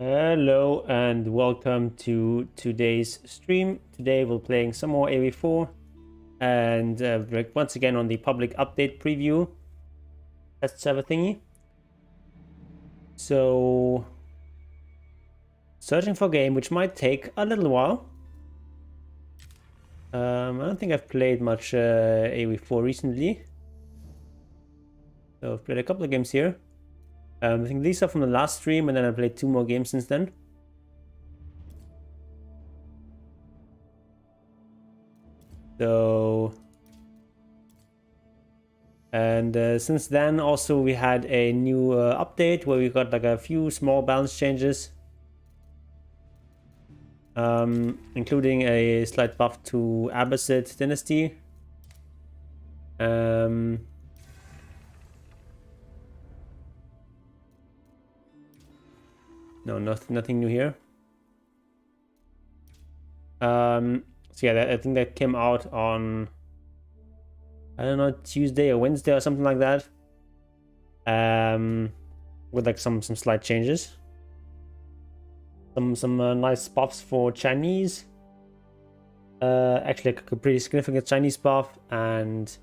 Hello and welcome to today's stream. Today we're playing some more AoE4 and once again on the public update preview test server thingy. So searching for game, which might take a little while. I don't think I've played much AoE4 recently. So I've played a couple of games here. I think these are from the last stream, and then I played 2 more games since then. So, and since then also we had a new update where we got like a few small balance changes, including a slight buff to Abbasid Dynasty. No, nothing new here. So yeah, I think that came out on, I don't know, Tuesday or Wednesday or something like that. With like some slight changes. Some nice buffs for Chinese. Actually, like a pretty significant Chinese buff, and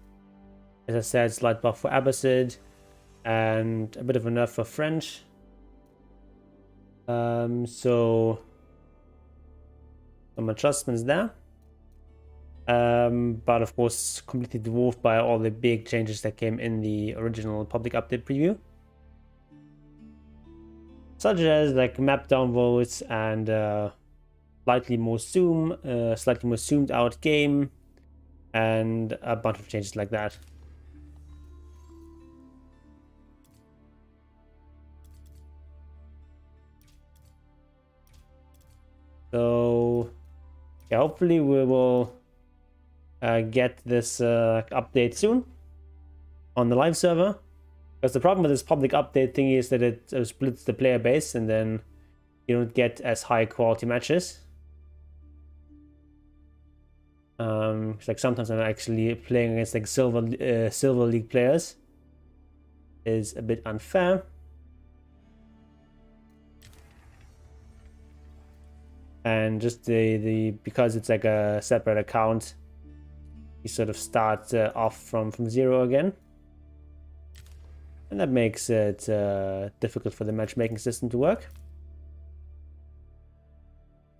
as I said, slight buff for Abbasid, and a bit of a nerf for French. So some adjustments there. But of course completely dwarfed by all the big changes that came in the original public update preview, such as like map downvotes and slightly more zoomed out game, and a bunch of changes like that. So yeah, hopefully we will get this update soon on the live server, because the problem with this public update thing is that it splits the player base, and then you don't get as high quality matches. Like sometimes I'm actually playing against like silver league players is a bit unfair. And just because it's like a separate account, you sort of start off from 0 again, and that makes it difficult for the matchmaking system to work.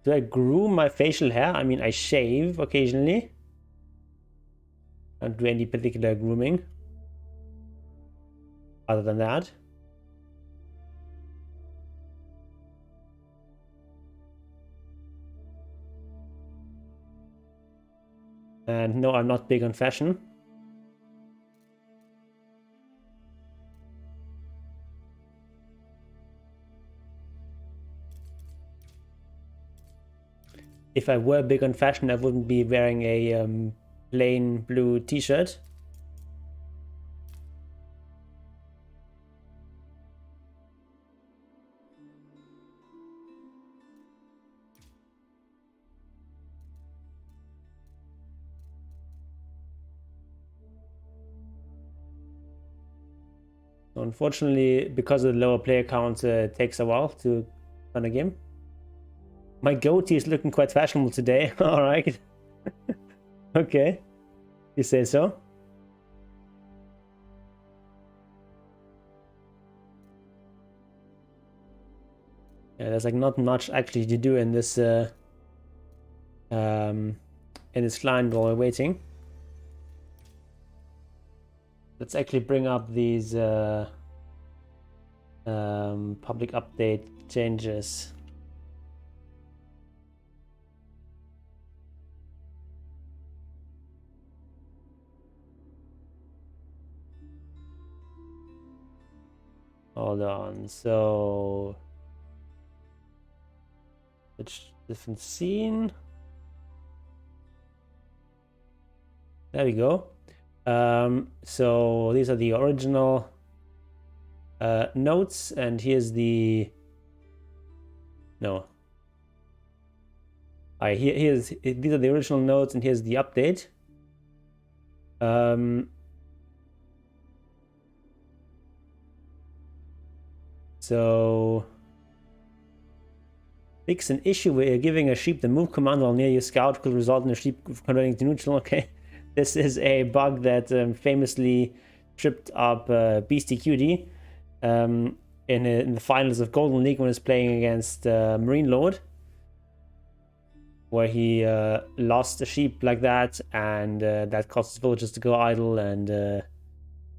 Do I groom my facial hair? I mean, I shave occasionally. I don't do any particular grooming other than that. And no, I'm not big on fashion. If I were big on fashion, I wouldn't be wearing a plain blue t-shirt. So unfortunately, because of the lower player count, it takes a while to run a game. My goatee is looking quite fashionable today. All right. Okay. You say so. Yeah, there's like not much actually to do in this client while we're waiting. Let's actually bring up these public update changes. Hold on. So which different scene? There we go. So these are the original notes, and here's the these are the original notes, and here's the update. So Fix an issue where you're giving a sheep the move command while near your scout could result in a sheep converting to neutral. Okay, this is a bug that famously tripped up Beastie Cutie in the finals of Golden League when he was playing against Marine Lord, where he lost a sheep like that, and that caused his villagers to go idle, and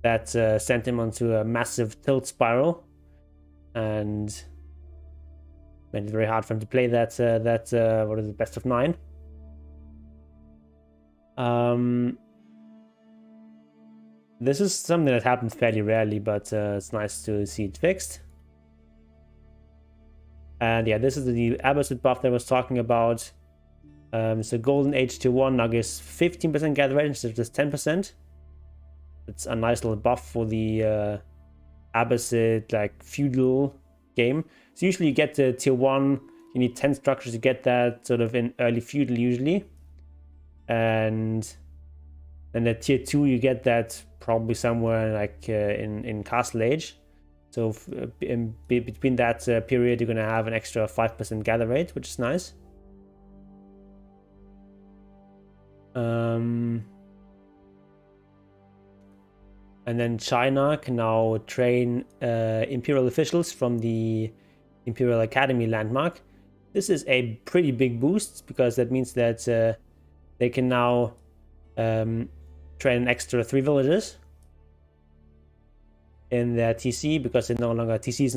that sent him onto a massive tilt spiral, and made it very hard for him to play that what is it, best of 9. This is something that happens fairly rarely, but it's nice to see it fixed. And yeah, this is the Abbasid buff that I was talking about. So Golden Age Tier 1 now gives 15% gather rate instead of just 10%. It's a nice little buff for the Abbasid like feudal game. So usually you get to Tier 1, you need 10 structures to get that sort of in early feudal usually. And then at Tier 2 you get that probably somewhere like in Castle Age. So between that period you're going to have an extra 5% gather rate, which is nice. And then China can now train Imperial officials from the Imperial Academy landmark. This is a pretty big boost because that means that they can now train an extra 3 villagers in their TC, because they're no longer TC is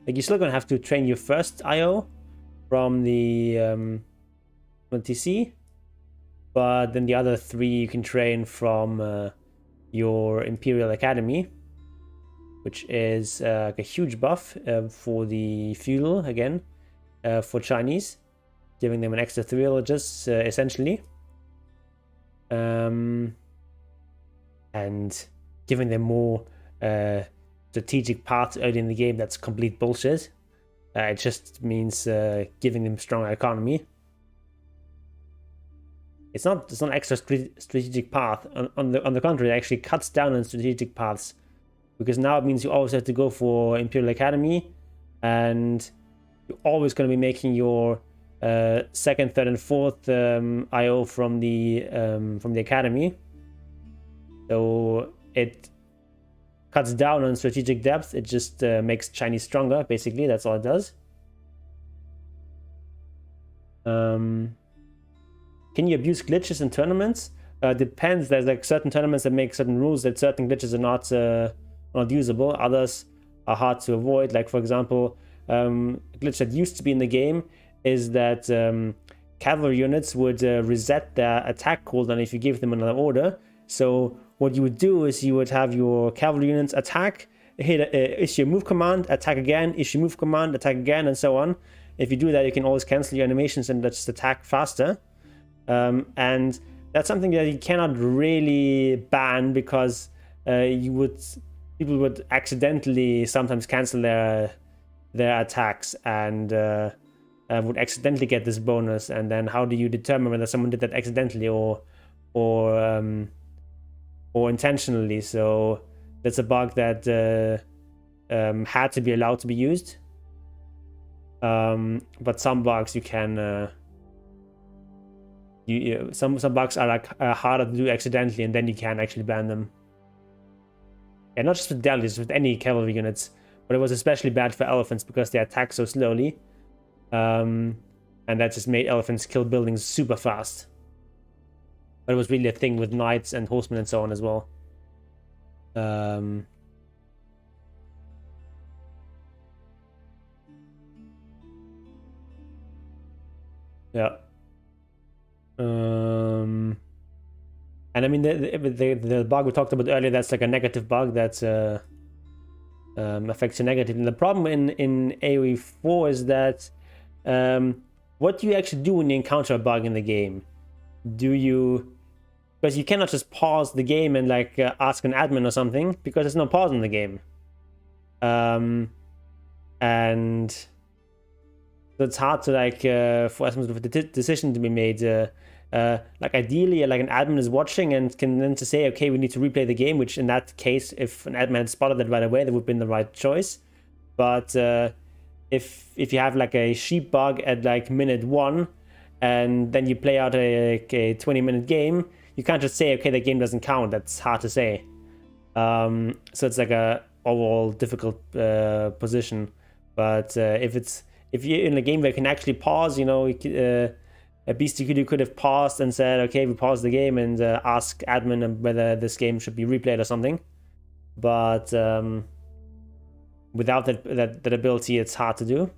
like, you're still gonna have to train your first IO from the TC, but then the other 3 you can train from your Imperial Academy, which is a huge buff for the feudal again, for Chinese, giving them an extra 3 villagers essentially, and giving them more strategic paths early in the game. That's complete bullshit. It just means giving them stronger economy. It's not an extra strategic path. On the contrary, it actually cuts down on strategic paths, because now it means you always have to go for Imperial Academy, and you're always going to be making your second, third, and fourth IO from the Academy. So it cuts down on strategic depth. It just makes Chinese stronger, basically. That's all it does. Can you abuse glitches in tournaments? Depends. There's like certain tournaments that make certain rules that certain glitches are not usable. Others are hard to avoid. Like, for example, a glitch that used to be in the game is that cavalry units would reset their attack cooldown if you give them another order. So what you would do is you would have your cavalry units attack, issue a move command, attack again, issue move command, attack again, and so on. If you do that, you can always cancel your animations and just attack faster. And that's something that you cannot really ban, because people would accidentally sometimes cancel their attacks and would accidentally get this bonus. And then how do you determine whether someone did that accidentally or intentionally? So that's a bug that had to be allowed to be used. But some bugs you can. Some bugs are like harder to do accidentally, and then you can actually ban them. Yeah, not just with delis, with any cavalry units, but it was especially bad for elephants because they attack so slowly, and that just made elephants kill buildings super fast. But it was really a thing with knights and horsemen and so on as well. Yeah. And I mean the bug we talked about earlier, that's like a negative bug that affects you negatively. And the problem in AoE 4 is that what do you actually do when you encounter a bug in the game? Because you cannot just pause the game and like ask an admin or something, because there's no pause in the game. And so it's hard to like for some sort of a decision to be made. Like ideally, like an admin is watching and can then to say, okay, we need to replay the game, which in that case, if an admin had spotted that right away, that would have been the right choice. But if you have like a sheep bug at like minute 1, and then you play out a 20-minute game, you can't just say, okay, the game doesn't count. That's hard to say. So it's like a overall difficult position. But if you're in a game where you can actually pause, you know, Beastie could have paused and said, okay, we pause the game and ask admin whether this game should be replayed or something. But without that ability, it's hard to do.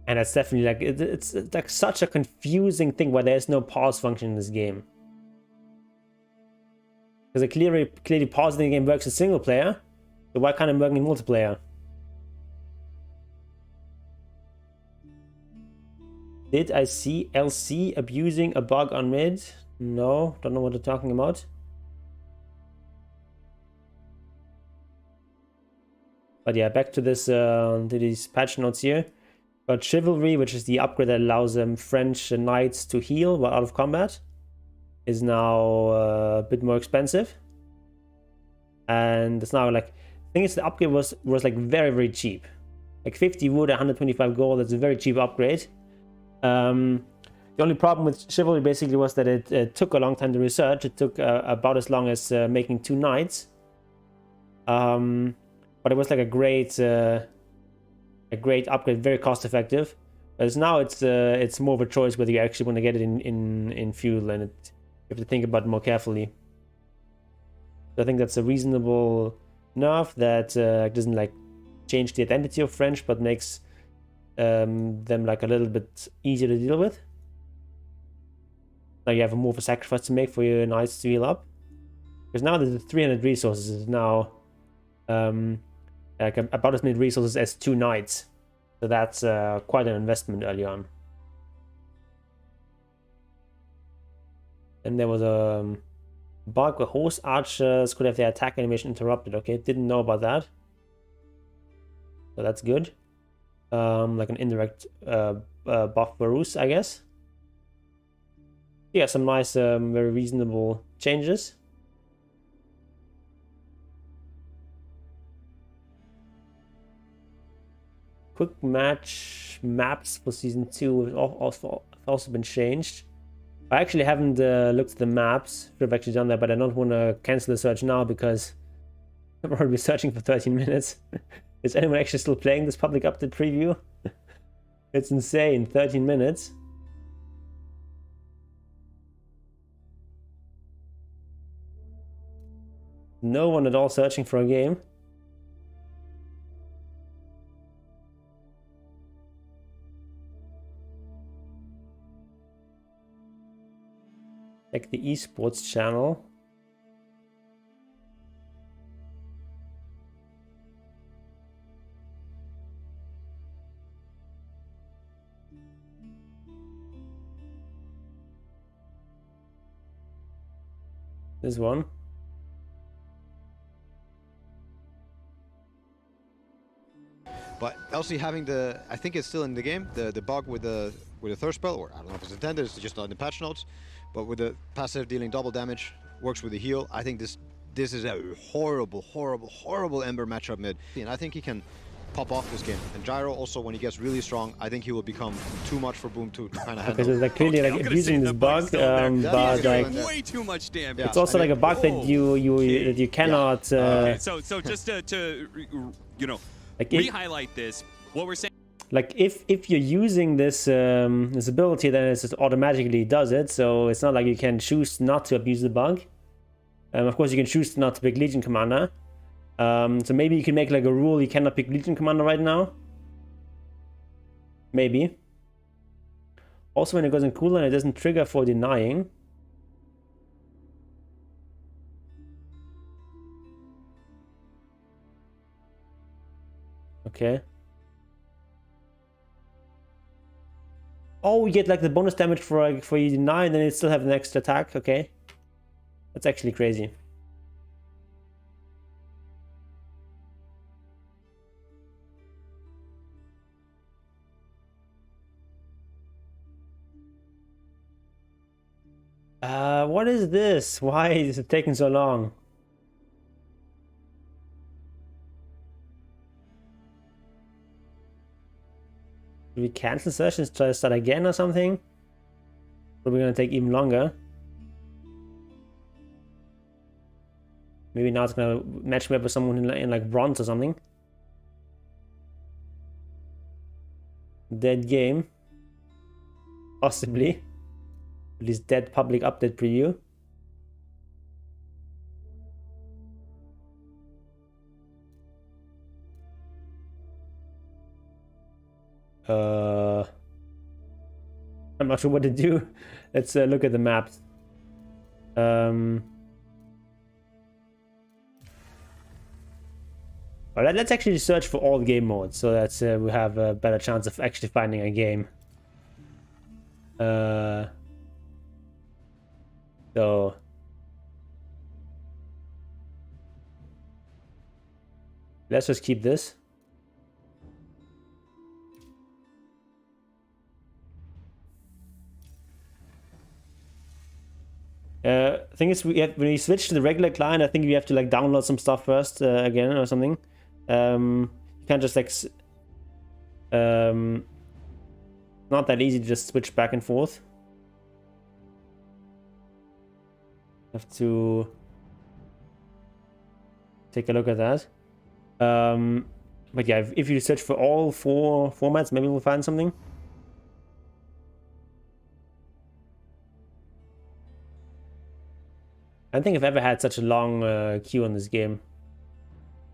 And it's definitely like it's like such a confusing thing where there's no pause function in this game. Because clearly pausing the game works in single player, so why can't it work in multiplayer? Did I see LC abusing a bug on mid? No, don't know what they're talking about. But yeah, back to this to these patch notes here. Got Chivalry, which is the upgrade that allows French knights to heal while out of combat, is now a bit more expensive. And it's now like, I think the upgrade was like very cheap, like 50 wood, 125 gold. That's a very cheap upgrade. The only problem with Chivalry basically was that it took a long time to research. It took about as long as making 2 knights. But it was like a great upgrade, very cost effective. Whereas now it's more of a choice whether you actually want to get it in fuel, and you have to think about it more carefully. So I think that's a reasonable nerf that doesn't like change the identity of French, but makes them like a little bit easier to deal with. Now you have more of a sacrifice to make for your knights to heal up, because now the 300 resources is now like about as many resources as 2 knights, so that's quite an investment early on. And there was a bug where horse archers could have their attack animation interrupted. Okay, didn't know about that, so that's good. Like an indirect buff Varus, I guess. Yeah, some nice, very reasonable changes. Quick match maps for season 2 have also been changed. I actually haven't looked at the maps. Should have actually done that, but I don't want to cancel the search now because I've already been searching for 13 minutes. Is anyone actually still playing this public update preview? It's insane, 13 minutes. No one at all searching for a game. Like the esports channel. This one. But Elsie having the, I think it's still in the game, the bug with the thirst spell, or I don't know if it's intended, it's just not in the patch notes, but with the passive dealing double damage, works with the heal. I think this is a horrible Ember matchup mid, and I think he can pop off this game. And Gyro also, when he gets really strong, I think he will become too much for Boom to kind of handle. Because it's like clearly like abusing this bug, but like way too much damage. It's also like a bug that you cannot. Okay, so just to you know, like re-highlight this, what we're saying. Like if you're using this this ability, then it just automatically does it. So it's not like you can choose not to abuse the bug. Of course, you can choose not to pick Legion Commander. So maybe you can make like a rule you cannot pick Legion Commander right now. Maybe. Also, when it goes in cooldown, it doesn't trigger for denying. Okay. Oh, you get like the bonus damage for you deny, and then you still have an extra attack. Okay, that's actually crazy. What is this? Why is it taking so long? Do we cancel sessions, try to start again or something? Probably gonna take even longer. Maybe now it's gonna match me up with someone in like bronze or something. Dead game. Possibly. At least dead public update preview. I'm not sure what to do. Let's look at the maps. Alright, let's actually search for all game modes so that we have a better chance of actually finding a game. So let's just keep this. Thing is, when we switch to the regular client, I think we have to like download some stuff first again or something. You can't just like not that easy to just switch back and forth. Have to take a look at that. But yeah, if you search for all 4 formats, maybe we'll find something. I don't think I've ever had such a long queue on this game.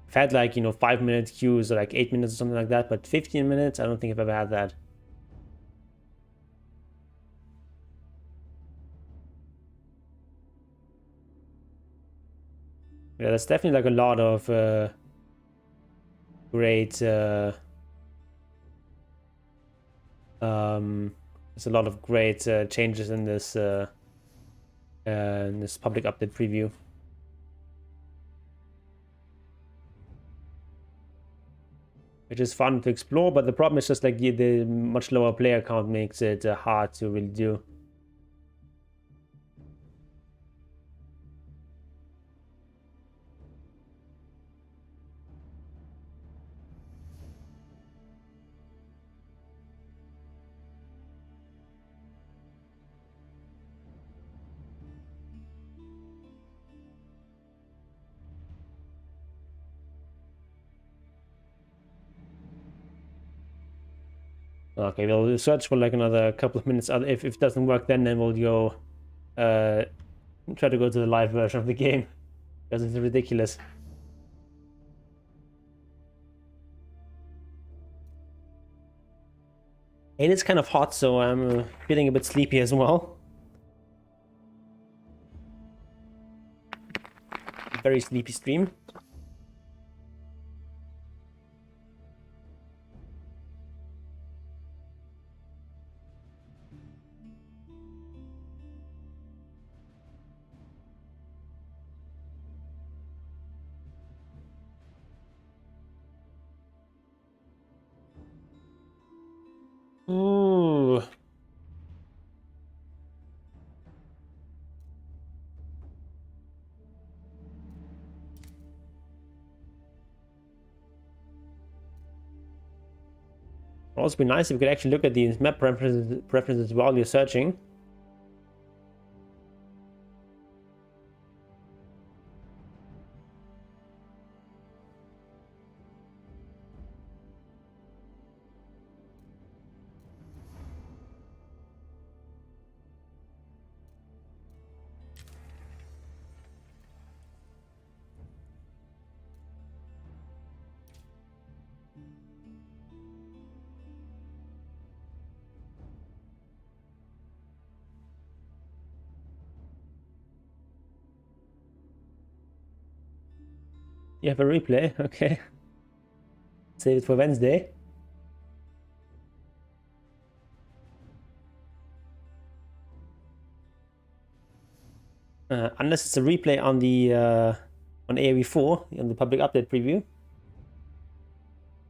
I've had like, 5-minute queues or like 8 minutes or something like that, but 15 minutes, I don't think I've ever had that. Yeah, there's definitely like a lot of great there's a lot of great changes in this public update preview. Which is fun to explore, but the problem is just like the much lower player count makes it hard to really do. Okay, we'll search for like another couple of minutes. If it doesn't work, then we'll go try to go to the live version of the game because it's ridiculous. It is kind of hot, so I'm feeling a bit sleepy as well. Very sleepy stream. Ooh. It'd also be nice if you could actually look at these map preferences while you're searching. You have a replay, okay. Save it for Wednesday. Unless it's a replay on the on AoE 4 on the public update preview.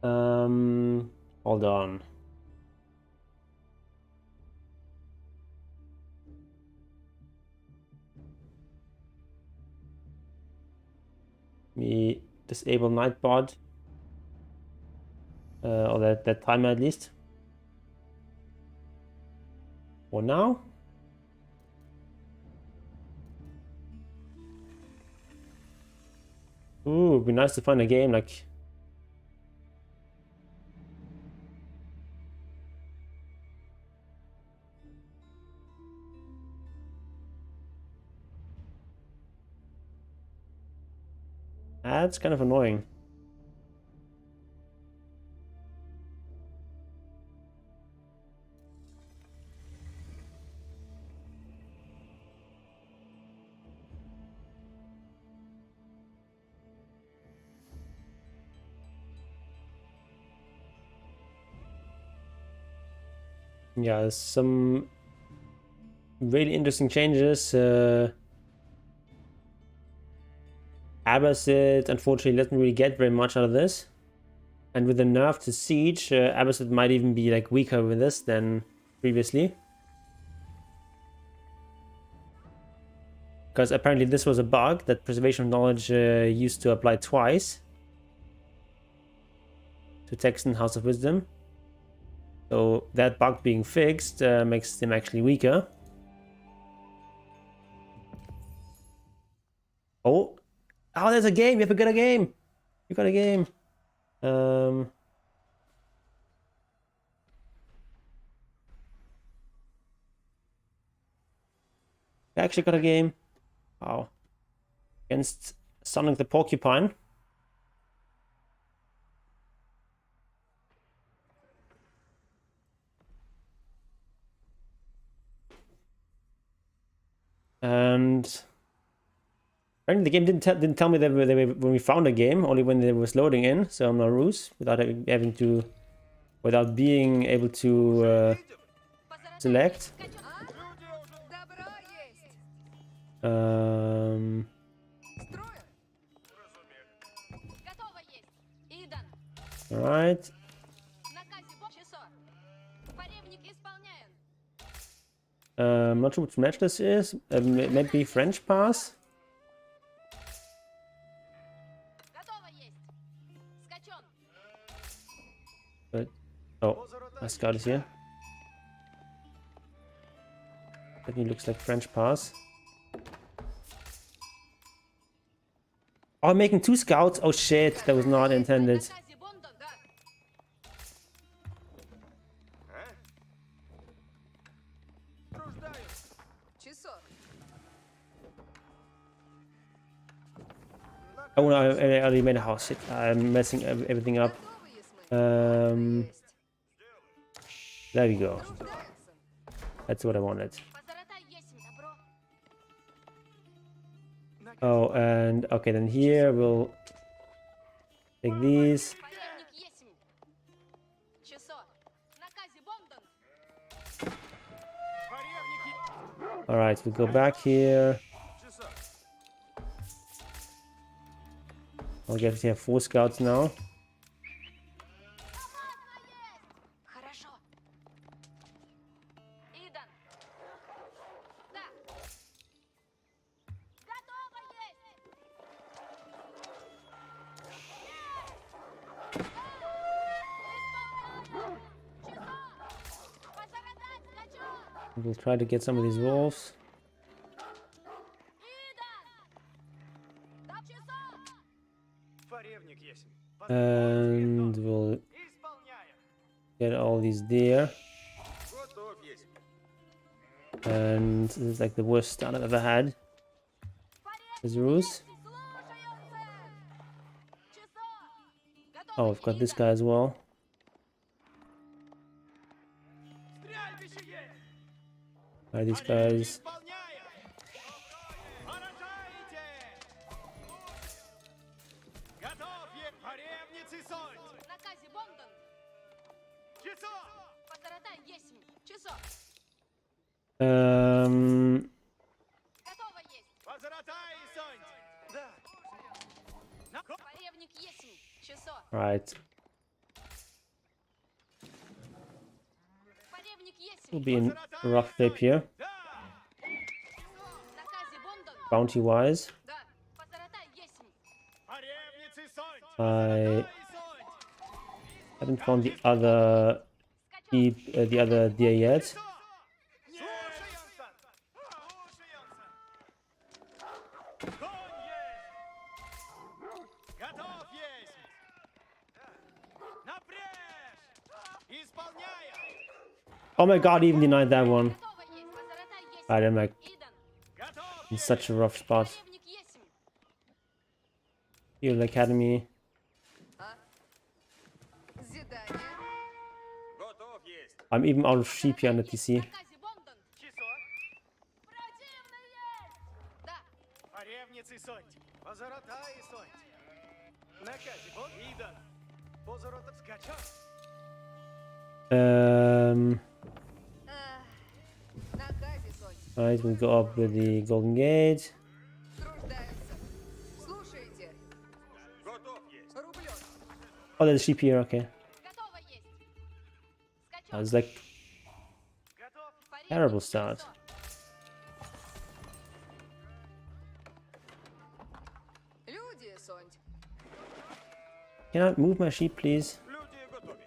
Hold on. Me disable Nightbot or that timer at least. For now. Ooh, it'd be nice to find a game like... That's kind of annoying. Yeah, some really interesting changes. Abbasid unfortunately doesn't really get very much out of this. And with the nerf to Siege, Abbasid might even be like weaker with this than previously. Because apparently this was a bug that Preservation of Knowledge used to apply twice to text in House of Wisdom. So that bug being fixed makes them actually weaker. Oh, there's a game. You have got a game. You got a game. I actually got a game. Wow. Against Sonic the Porcupine. And apparently the game didn't tell me when we found a game, only when it was loading in. So I'm not ruse without having to, without being able to select. All right. I'm not sure which match this is. Maybe French pass. But oh, my scout is here. That looks like French pass. Oh, I'm making 2 scouts. Oh shit, that was not intended. Oh no, I already made a house. Shit, I'm messing everything up. There we go. That's what I wanted. Oh, and okay, then here we'll take these. All right, we'll go back here. I'll get to have 4 scouts now. We'll try to get some of these wolves. And we'll get all these deer. And this is like the worst start I've ever had. There's Ruse. Oh, I've got this guy as well. Alright, these guys. Right. We'll be in rough shape here. Bounty wise. I haven't found the other deer yet. Готов есть! Напряжь! Исполняем! Oh my god, he even denied that one. Готово есть. Позоротай есть. Alright, I'm like Идан. Готов in есть! such a rough spot. Противник есть. Heal Academy. Задание. Готов есть! I'm even out of sheep here on the TC. Наказе Бондон. Часок! Противный есть. Да. Поревницы соньте! Позоротай соньте! Наказе бог Идан! Позоротай скачок! Наказе Сонь. Right, we go up with the golden gate. Труждаются. Слушайте. Готов есть! Рублен. Oh, there's a sheep here, okay. Готово есть. Скачок. That was like Готов! terrible start. Люди, Сонь. Can I move my sheep, please? Люди готовы!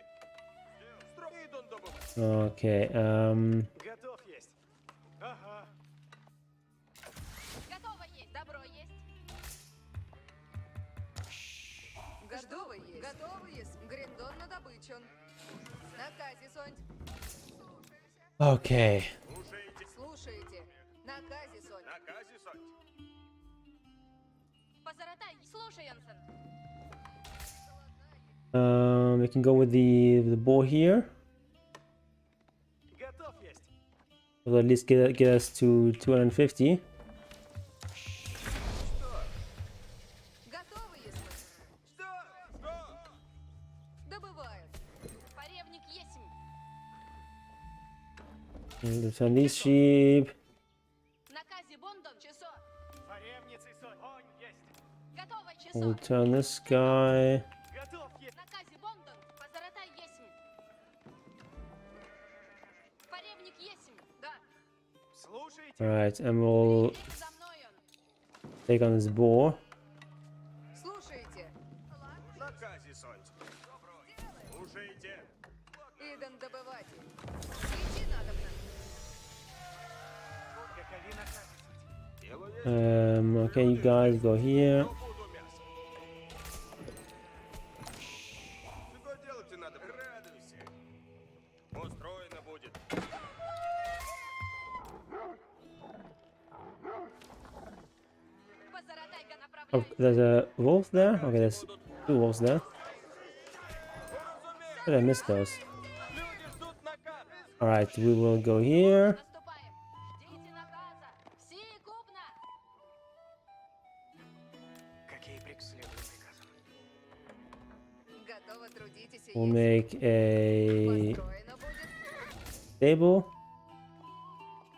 Идан добыл! Okay, Готов есть! Ага! Готово есть. Добро есть. Готовы есть. Готовы есть. Гриндон надобычен. Наказе Сонь. okay. Слушайте! Слушайте. Наказе Сонь. Наказе соньте! Позоротай. Слушай, Янсен. We can go with the bow here. Готов есть! Will at least get us to 250. Готовы есть. Что? Что? Добываем. Поревник есть. And return these sheep. Наказе Бондон. Часо. Поревницы сонь! Он есть! Готово. We'll Часо. turn this guy. Готов есть! Наказе Бондон. Позоротай есть. Поревник есть. Да. Слушайте! Alright, and we'll Идите за мною. take on this boar. Слушайте. Наказе соньте! Слушайте! Идан добыватель. Идти надо мне. Какови наказы соньте! Делаю Okay, you guys go here. буду мясо! Что делать надо? Радуйся! Устроено будет! Позоротай-ка Oh, направляй. there's a wolf there? Okay, there's two wolves there. How did I miss those? Люди ждут наказа! Alright, we will go here. Наступаем. Ждите наказа. Секундно. Какие следуют приказам? Готово трудитесь и We'll есть. make a Построено будет. stable.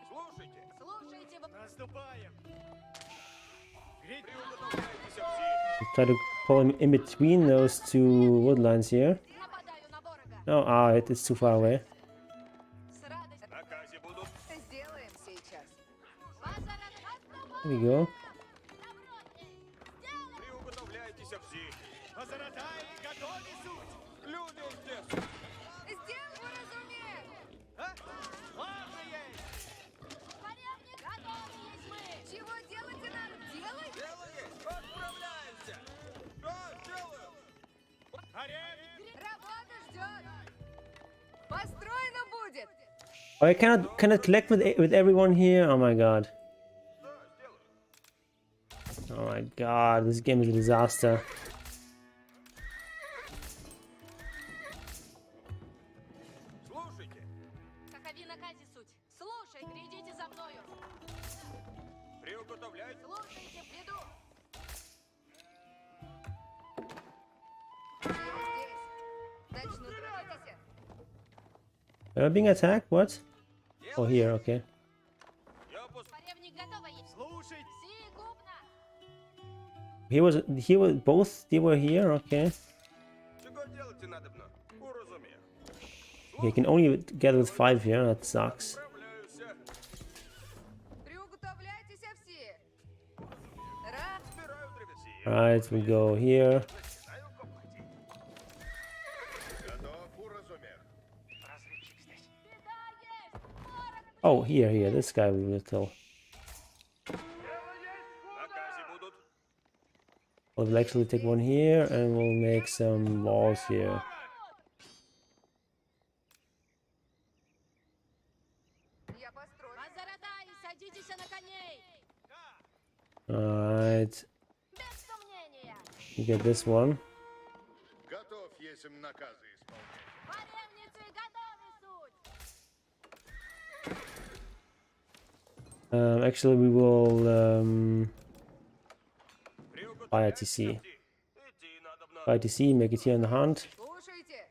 Слушайте! Слушайте. Наступаем! Try to pull him in between those two wood lines here. Нападаю на ворога. No, it's too far away. С радостью. Наказе будут! Сделаем сейчас. There we go. Приуготовляйтесь все! Позоротай, готовы суть! Люди здесь! Сделку разумею. А? Ладно есть! Поревник готов есть мы. Чего делать и надо? Делай. Дело есть! Отправляемся! Что делаю? Порядок! Работа ждет. Построено будет. Oh, I cannot collect with everyone here. Oh my god. Oh my god, this game is a disaster. Слушайте! Какови наказе суть. Слушай, идите за мною. Приуготовляйтесь! Слушайте, приду. Здесь. Начну трудитесь. Being attacked? What? Oh, here, okay. Я пос... Поревник готова есть. Слушайте! Секундно. He was both, they were here, okay. Чего делать надо? Уразумею. You can only get with 5 here, that sucks. Отправляюся! Приуготовляйтесь все. Раз. Собираю древесину. Alright, we go here. Начинаю копать. Готов, уразумею. Разведчик здесь. Беда есть. Ворог. Oh, here, this guy we will kill. Наказе будут. We'll actually take one here and we'll make some walls here. Я построю. Возратай, садитесь на коней! Alright, Без сомнения! you get this one. Готов, если наказы исполнять. Варевницы готовы суть! Actually, we will buy a TC. Buy a TC, make it here in the hunt. Слушайте.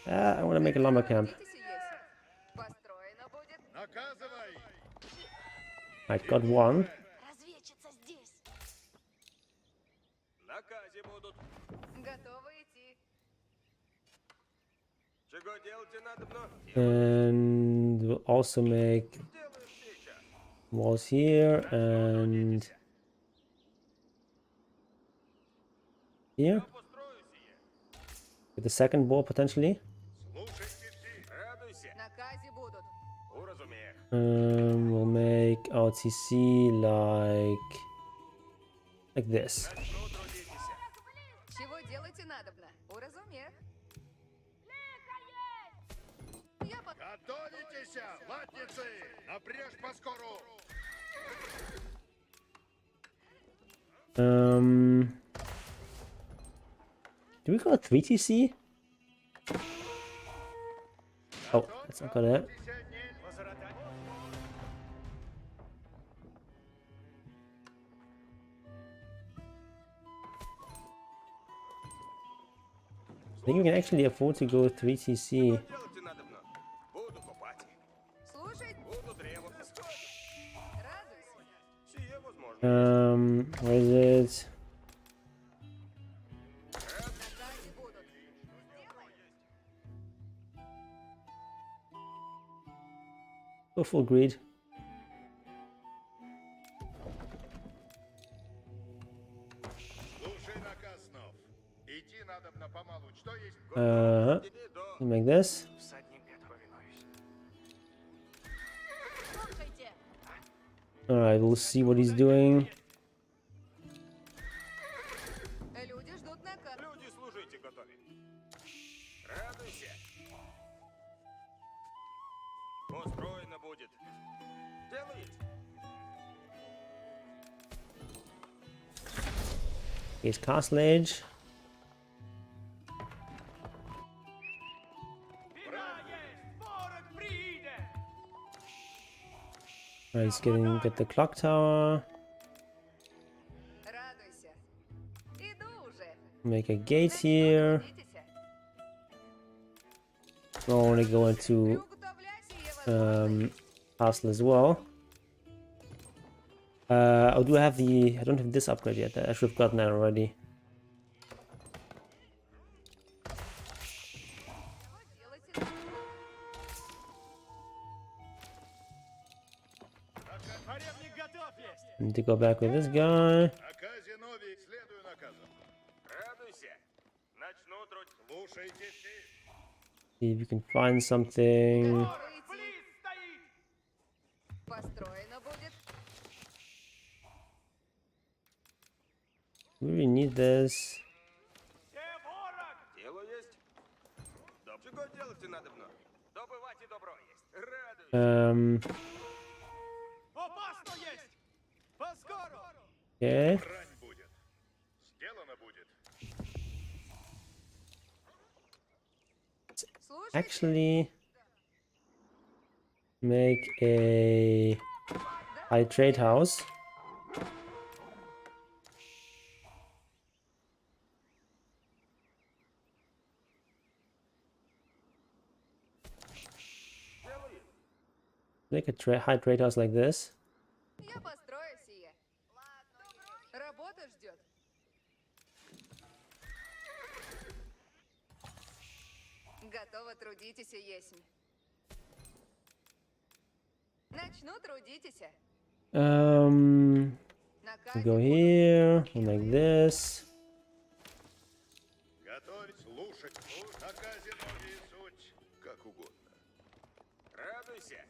I want to make a lumber camp. Трудитесь, если. Построено будет. Наказывай! I got one. Разведчица здесь! Наказы будут. Готовы идти. Чего делать надо, но And we'll also make делаем сейчас. walls here and here. Построю сие. With the second wall potentially. Слушайте все. Радуйся. Наказы будут. Уразумех. We'll make our TC like this. Начну трудитесь. Чего делать надобно? Уразумех. Я по... Готовитесь, латницы! Напрежь поскору! Do we got 3 TC? Oh, that's not got it. I think we can actually afford to go 3 TC. Делать надо, буду копать. Слушай, Буду древо. радуйся. Сие возможно. Where is it? Наказы будут. Go full greed. Слушай наказ снов. Идти надо помалу. Что есть? Make this. Всадник повинуюсь. Слушайте! Alright, we'll see what he's doing. Люди ждут наказ. Люди, служите готовы. Радуйся. Устроено будет. Делайте. Here's Castle Age. Alright, he's get the clock tower. Радуйся. Иду уже. Make a gate here. Трудитесь. We'll only go into Приуготовляйся, Ева. castle as well. Oh, do I have the? I don't have this upgrade yet. I should have gotten that already. Делайте. Варевник готов есть. Need to go back with this guy. Наказе нови. Следую наказу. Радуйся. Начну труд. Слушайте все. See if you can find something. Построено будет. We really need this. Дело есть. Чего делать надо мной? Добывать и добро есть. Радуйся. Опасно есть. Поскору. Okay. Брань будет. Сделано будет. Слушайте. Actually, make a high trade house. Make a high trade house like this. Я построю сие. Работа ждет. Готово, трудитесь, есмь. Начну, трудитесь. Наказе Go будут. here, like this. Готовить, слушать. Наказе нови суть. Как угодно. Радуйся.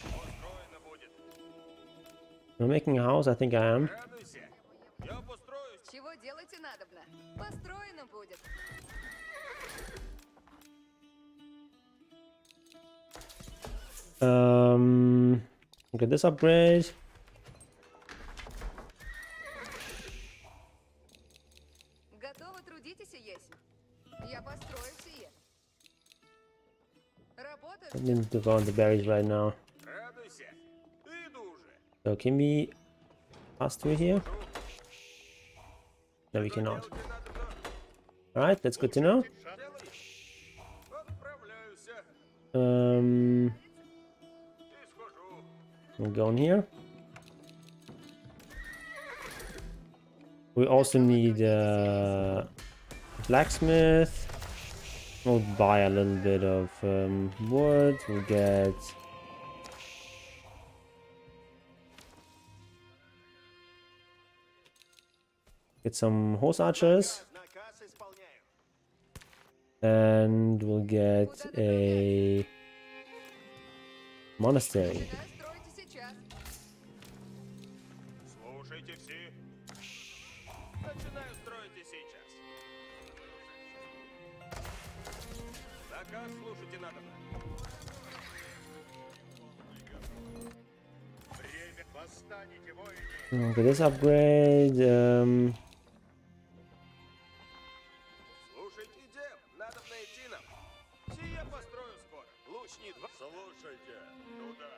Устроено будет. Am I making a house? I think I am. Радуйся. Я Чего делать и надобно. Построено будет. Get this upgrade. Готовы трудитесь, есмь. Я построю сие. Работа I need to go on the berries right now. Радуйся. Иду уже. So can we pass through here? No, we cannot. Делать и надобно. Alright, that's good to know. Отправляюсь. Um, И схожу. we'll go in here. We also need blacksmith. We'll buy a little bit of wood. We'll get some horse archers. Наказ исполняю. And we'll get a monastery. Да, стройте сейчас. Слушайте все. Начинаю строить и сейчас. Наказ слушайте надобно. Время восстанете, воине. Okay, this upgrade. Слушайте, дем, надобно идти нам. Сие построю скоро. Лучни два. Слушайте, туда.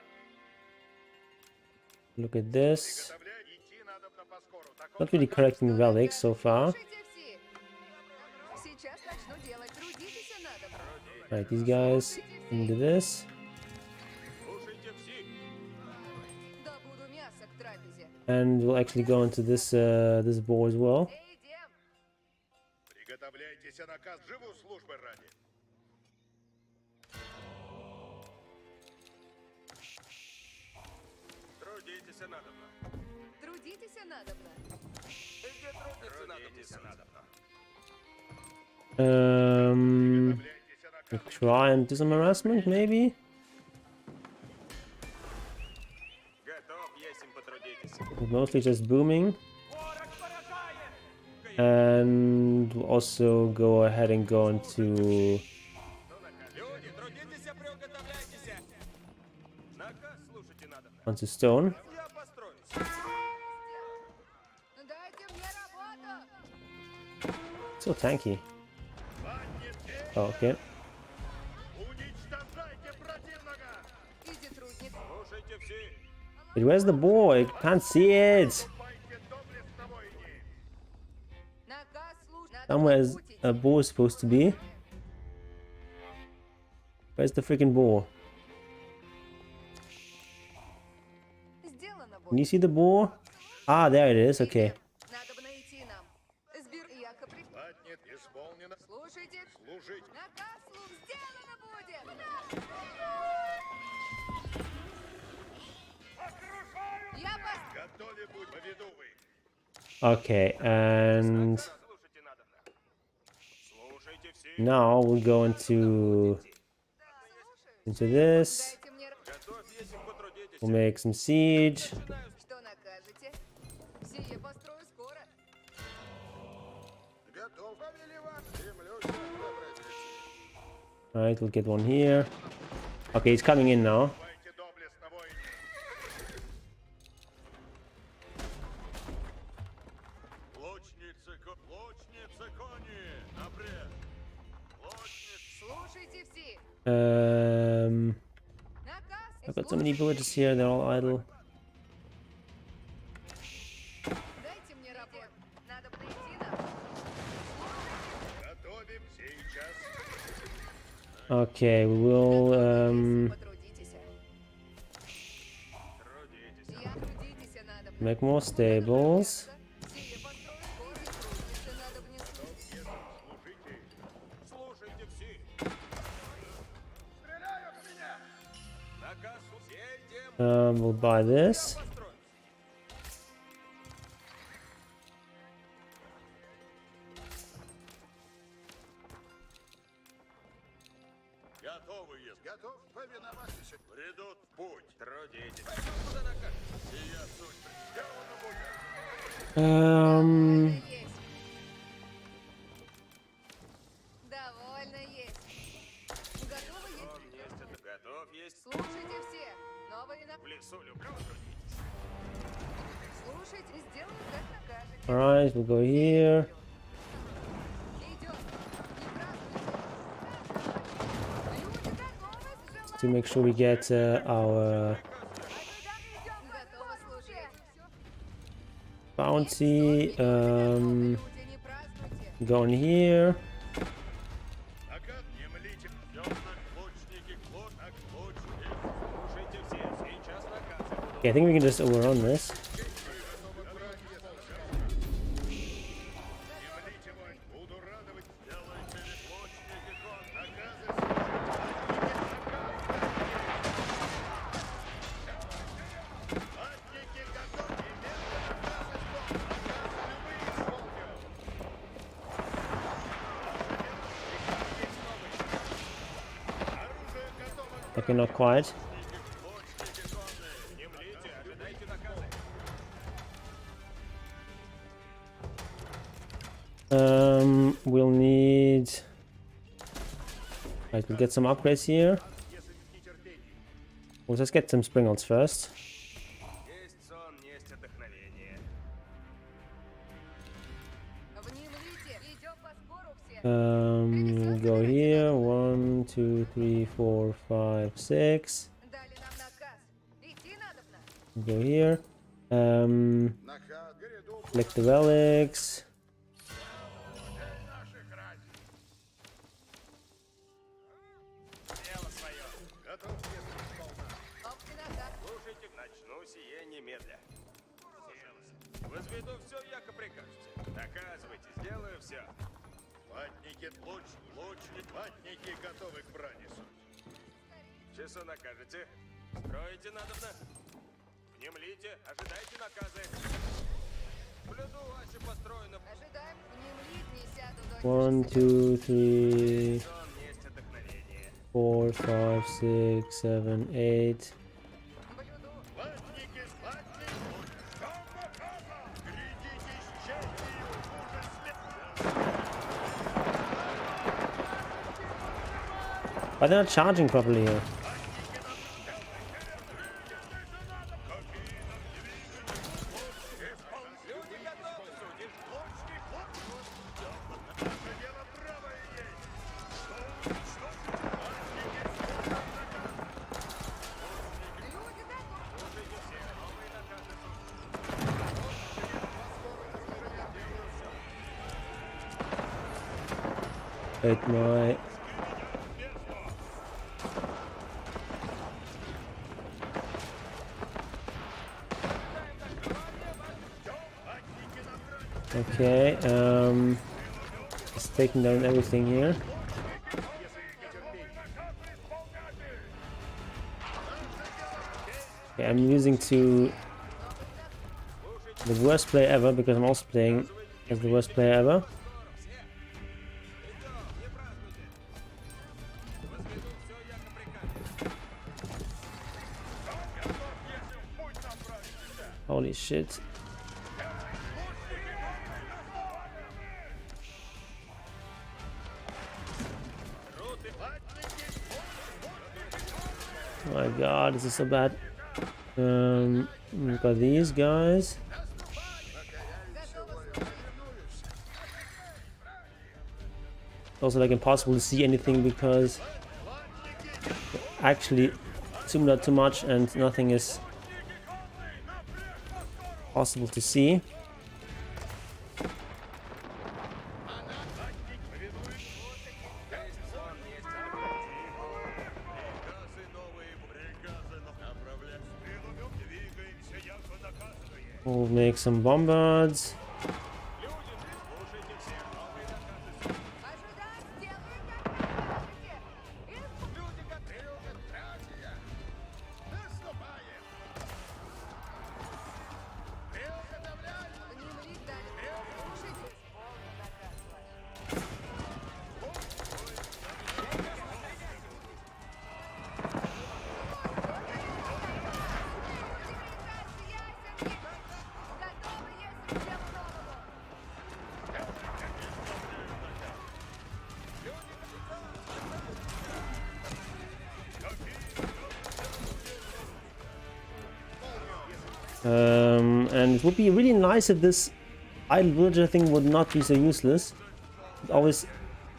Look at this. Идти надобно поскору. Not really collecting relics so far. Слушайте все. Сейчас начну делать. Трудитесь и надобно. Right, these guys into this. Слушайте все. Добуду мясо к трапезе. And we'll actually go into this boar as well. Эй, дем, Приготовляйтесь, наказ живу службы ради. Трудитесь надобно. трудитесь и надобно. Где трудиться надобно? We'll try and do some harassment, maybe. Готов, есмь, потрудитесь. We're mostly just booming. And we'll also go ahead and go into Люди, трудитесь, приуготовляйтесь. Наказ слушайте надобно. onto stone. Я построюсь. Дайте мне работу. So tanky. Oh, okay. Уничтожайте противника. Иди, трудник. Слушайте все. But where's the boar? I can't see it. Пойте доблестно, воине. Наказ слушать. Somewhere is a boar supposed to be. Where's the freaking boar? Сделано Can будет. you see the boar? Ah, there it is. Okay. Надобно идти нам. Сбир яко при... Ладнет, исполнено. Слушайте. Служить. Наказ слух. Сделано будет. Я пос... Готове будь, поведу вы. Okay, and Слушайте надобно. Слушайте все. now we'll go into this. Дайте мне... Готовь, есмь, потрудитесь. We'll make some siege. Что накажете? Сие построю скоро. Готов. Повелевать. Землю добрать. Alright, we'll get one here. Okay, he's coming in now. Пойте доблестно, воине. Лучницы кони. Напред. Лучницы. Слушайте все. Наказ. I've got so many villagers here, they're all idle. Дайте мне работу. Надобно идти нам. Готовим сейчас. Okay, we will Потрудитесь. Трудитесь. Я трудитесь надобно. make more stables. Сие построю скоро. Трудиться надобно. Служите. Слушайте все. Стреляют в меня. Наказ сей дем. We'll buy this. Построюсь. Готовы есть. Готов повиноваться. Придут в путь. Трудитесь. Пойдем куда наказ. Сия суть. Сделано будет. Um, Есть. Слушайте все. Новые на... В лесу люблю трудитесь. Слушайте, сделаю, как накажете. Alright, we'll go here. Идем. Не празднуйте. Люди готовы сжимать. To make sure we get our Готовы служить. bounty. Люди, не празднуйте. Go in here. Наказ не млите. Темных лучники, клонок лучники. Слушайте все, сейчас наказы будут. Okay, I think we can just overrun this. Не млите, воин. Буду радовать. Сделайте лишь лучники, клон. Наказы Латники готовы. Немедленно наказы исполню. Наказы любые исполню. Оружие готово. Okay, not quite. Лучники конные. Не млите, ожидайте наказы. We'll need. Right, we'll get some upgrades here. We'll just get some springles first. Есть сон, есть вдохновение. Внемлите. Идем по спору все. Go here. 1, 2, 3, 4, 5, 6. Дали нам наказ. Идти надобно. Go here. Collect the relics. Дело свое. Готов Общий наказ. слушайте, начну сие немедля. Возведу все, яко прикажете. Наказывайте, сделаю все. Латники, лучник, латники готовы к брани суть. Часу накажете. Строите надобно. Внемлите, ожидайте наказы. Блюду ваши построено. Ожидаем. Внемлить, не сяду до 1, 2, 3, Сон есть вдохновение. 4, 5, 6, 7, 8. блюду. Латники, латник, ждем наказа. Глядите с честью, Why they're not charging properly here? Люди готовы, судьи. Лучник, наше дело правое есть. Люди готовы. Wait, my. Okay, it's taking down everything here. Okay, I'm using to the worst player ever because I'm also playing as the worst player ever. Holy shit. Oh my god, this is so bad. We've got these guys. Also like impossible to see anything because actually zoomed out too much and nothing is possible to see. We'll make some bombards. Ожидаем, сделаем, как прикажете. Внемлить дали. Слушайте. Исполню наказ ваш. Готовы, если дело And it would be really nice if this idle villager thing would not be so useless. It always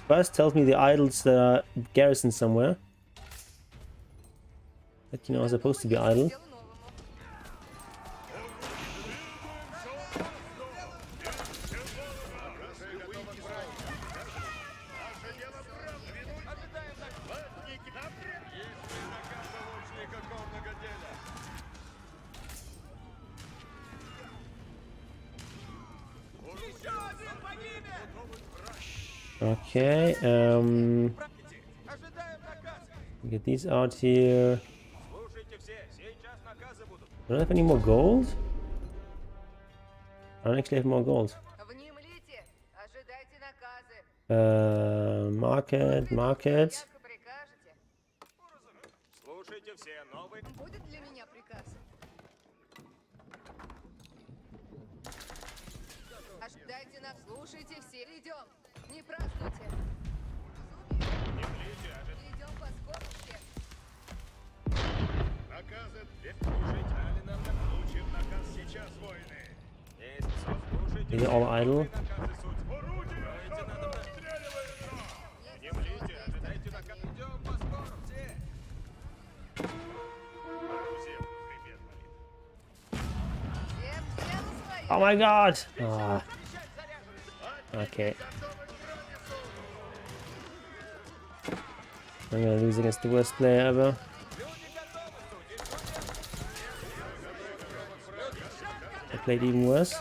first tells me the idols that are garrisoned somewhere. That, you know, are supposed to be idle. Делу новому. Okay, get these out here. Слушайте все, сейчас наказы будут. I don't have any more gold? I don't actually have more gold. Внемлите, ожидайте наказы. Market. Порядка прикажете. Слушайте все, новый. Будет для меня приказ. Ожидайте нас, слушайте все. Идем, не празднуйте. Идем по скорости. Наказы. Слушайте, дали нам получим наказ сейчас, воины. Есть все, слушайте. These are all idle. Наказы суть. Орудие! Отстреливается! Внемлите, ожидайте наказ. Идем по скору, все. Всем привет, молитва. Всем делу свое. Oh my god! Ah. Okay. I'm gonna lose against the worst player ever. I played even worse.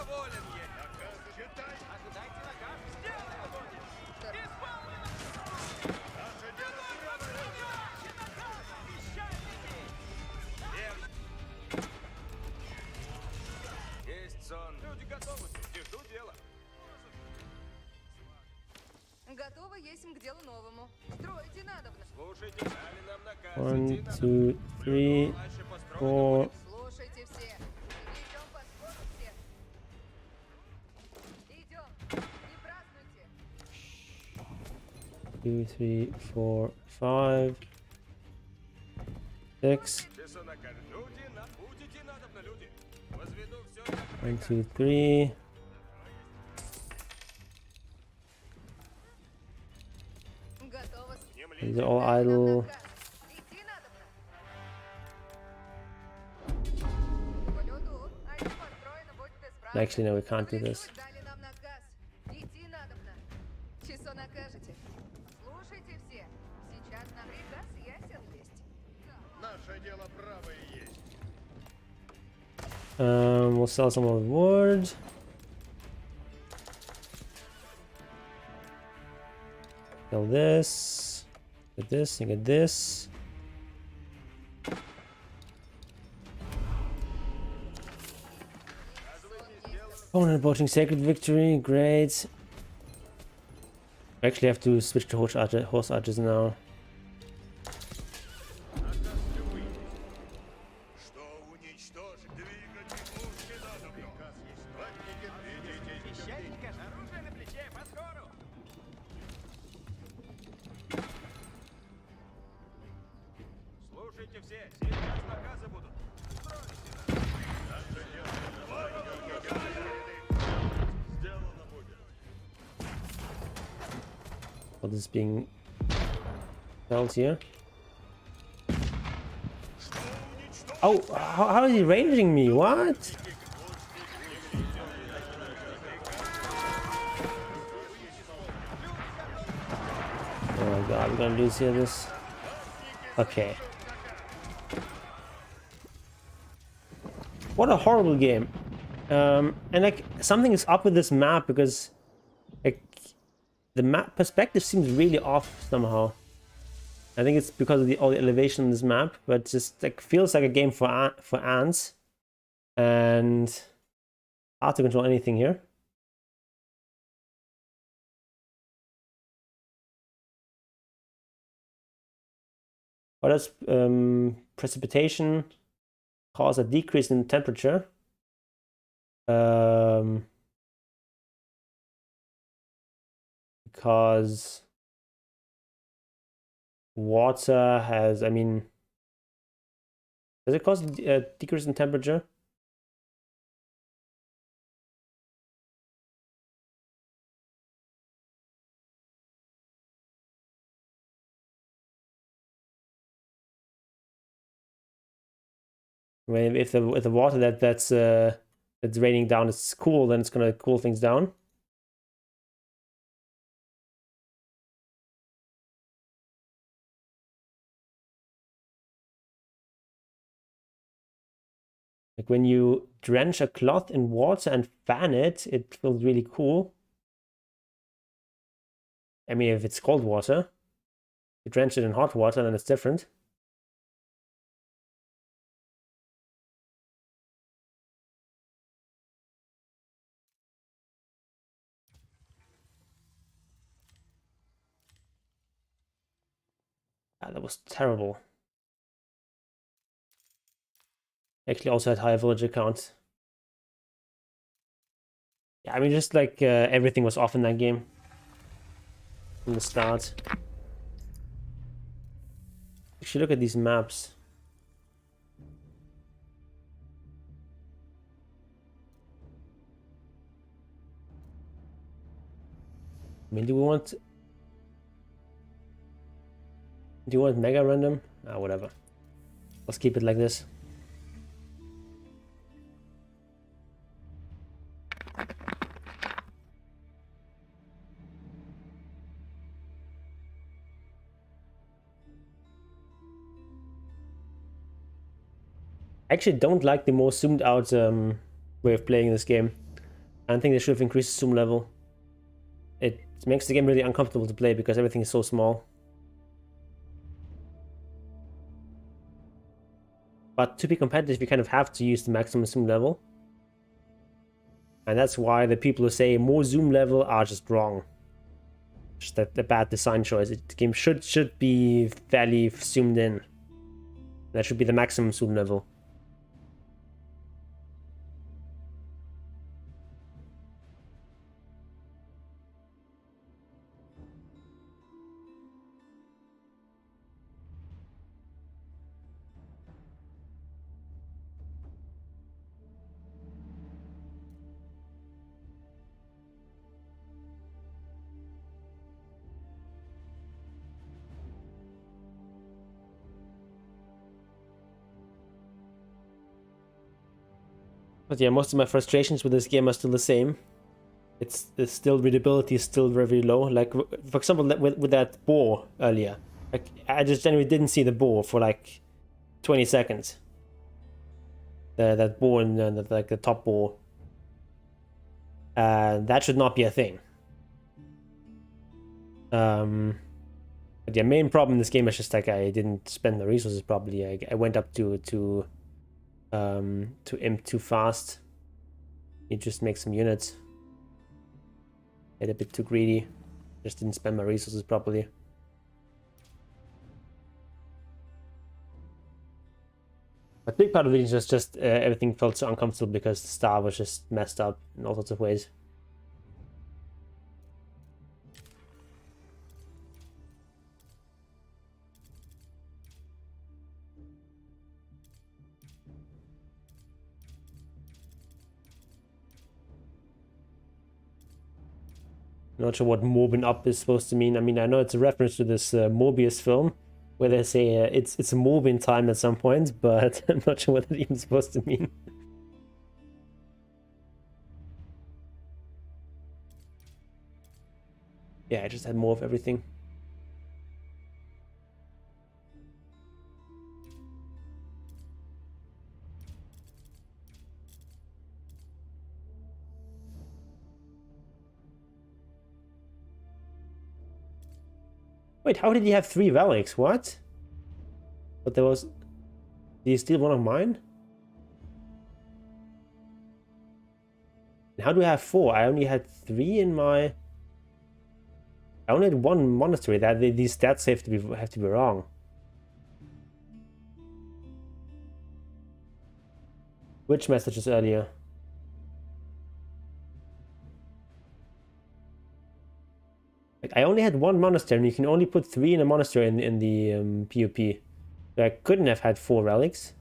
Есть сон. Люди готовы, жду дела. Готово есть к делу новому. Стройте надобно. Слушайте, дали нам наказ. 1, 2, 3, 4. Слушайте все. Идем по скорости. Идем, не празднуйте. 2, 3, 4, 5, 6. Часу наказ. Люди, будете надобно, люди. Возведу все. 1, 2, 3. Готово. These are all idle. Идти надобно. По лёду. Они построены, будьте справа. Actually, no, we can't do this. Дали нам наказ. Идти надобно. Часо накажете. Слушайте все. Сейчас нам приказ ясен есть. Наше дело правое есть. We'll sell some more wood. Sell this. Get this and get this. Opponent voting Sacred Victory. Great. I actually have to switch to horse archers now. Что уничтожить? Двигать пушки надо. Приказ есть. Ватники, идите. Священника, оружие на плече, по скору. Слушайте все, сейчас наказы будут. Сделано будет. What is being held here? Oh, how is he ranging me? What? Oh my god, we're gonna lose here this. Okay. What a horrible game. And like something is up with this map because like the map perspective seems really off somehow. I think it's because of all the elevation in this map, but it just like feels like a game for ants, and hard to control anything here. What does precipitation cause a decrease in temperature? Because water has, I mean, does it cause a decrease in temperature? If the water that's raining down is cool, then it's gonna cool things down. Like when you drench a cloth in water and fan it, it feels really cool. I mean, if it's cold water, you drench it in hot water, then it's different. Ah, that was terrible. Actually, also had higher villager count. Yeah, I mean, just like everything was off in that game from the start. Actually, look at these maps. I mean, do you want mega random? Ah, whatever. Let's keep it like this. I actually don't like the more zoomed out way of playing this game. I think they should have increased the zoom level. It makes the game really uncomfortable to play because everything is so small. But to be competitive, you kind of have to use the maximum zoom level. And that's why the people who say more zoom level are just wrong. Just a bad design choice. The game should be fairly zoomed in. That should be the maximum zoom level. But yeah, most of my frustrations with this game are still the same. It's still readability is still very low. Like for example, with that boar earlier, like I just genuinely didn't see the boar for like 20 seconds. That boar and like the top boar. That should not be a thing. But yeah, main problem in this game is just like I didn't spend the resources properly. I went up to imp too fast. You just make some units. Get a bit too greedy. Just didn't spend my resources properly. But big part of it is just everything felt so uncomfortable because the star was just messed up in all sorts of ways. Not sure what Morbin Up is supposed to mean. I mean, I know it's a reference to this Morbius film, where they say it's a Morbin time at some point, but I'm not sure what that even supposed to mean. Yeah, I just had more of everything. Wait, how did he have 3 relics? What? But there was... Did he steal one of mine? And how do I have 4? I only had 3 in my... I only had 1 monastery. These stats have to be wrong. Which messages earlier? Like, I only had 1 monastery, and you can only put 3 in a monastery in the PUP. So I couldn't have had 4 relics.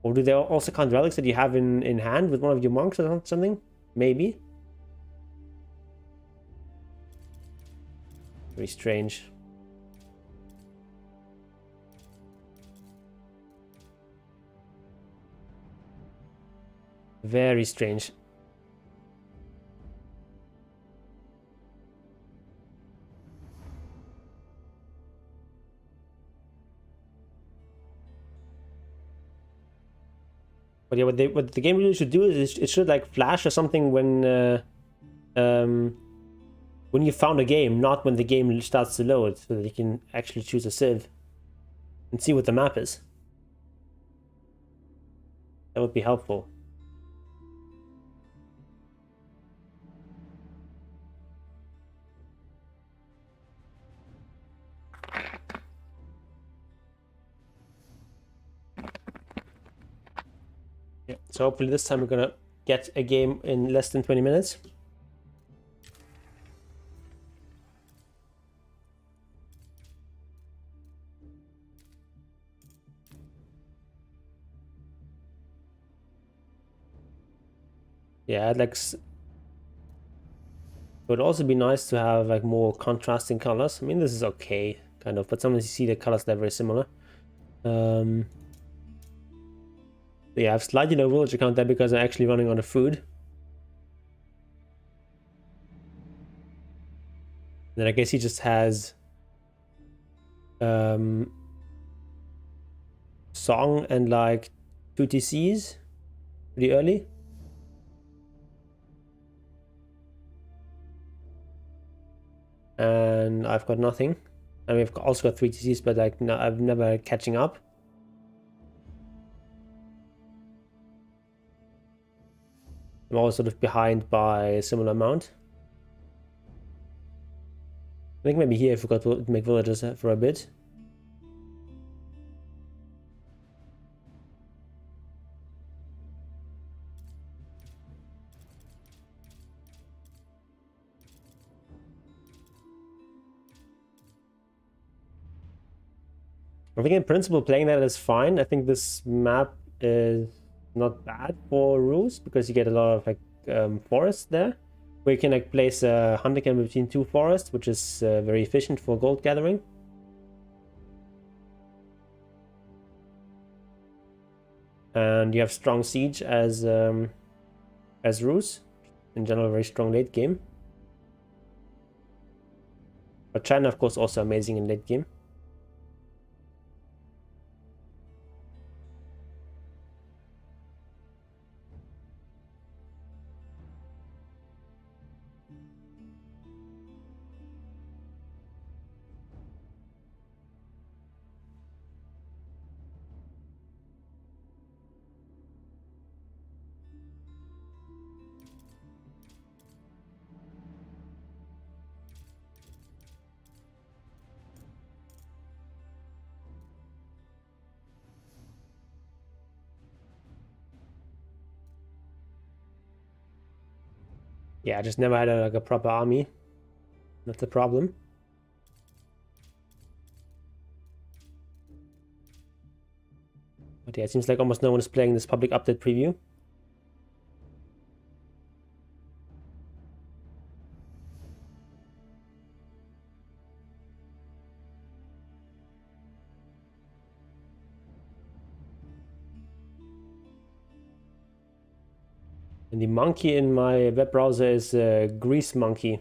Or do they also count relics that you have in hand with one of your monks or something? Maybe. Very strange. Very strange. But yeah, what the game really should do is it should like flash or something when you found a game, not when the game starts to load, so that you can actually choose a civ and see what the map is. That would be helpful. Yeah, so hopefully this time we're gonna get a game in less than 20 minutes. Yeah, I'd like. It would also be nice to have like more contrasting colors. I mean, this is okay, kind of, but sometimes you see the colors that are very similar. Yeah, I have slightly low villager count there because I'm actually running out of food. Then I guess he just has song and like 2 TCs pretty early. And I've got nothing. I mean, I've also got 3 TCs, but like no, I've never catching up. I'm always sort of behind by a similar amount. I think maybe here I forgot to make villagers for a bit. I think in principle playing that is fine. I think this map is not bad for rules because you get a lot of like forests there, where you can like place a hunter camp between 2 forests, which is very efficient for gold gathering. And you have strong siege as ruse. In general, very strong late game. But China, of course, also amazing in late game. Yeah, I just never had like a proper army. That's the problem. But yeah, it seems like almost no one is playing this public update preview. And the monkey in my web browser is Grease Monkey.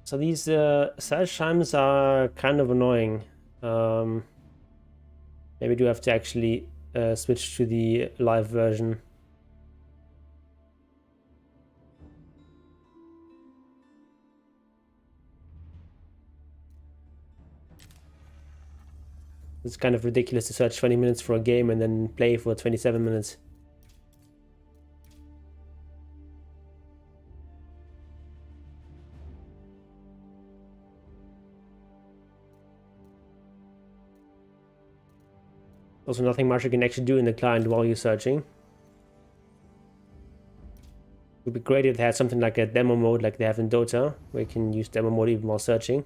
So these search times are kind of annoying. Maybe do have to actually switch to the live version. It's kind of ridiculous to search 20 minutes for a game and then play for 27 minutes. Also nothing much you can actually do in the client while you're searching. It would be great if they had something like a demo mode like they have in Dota, where you can use demo mode even while searching.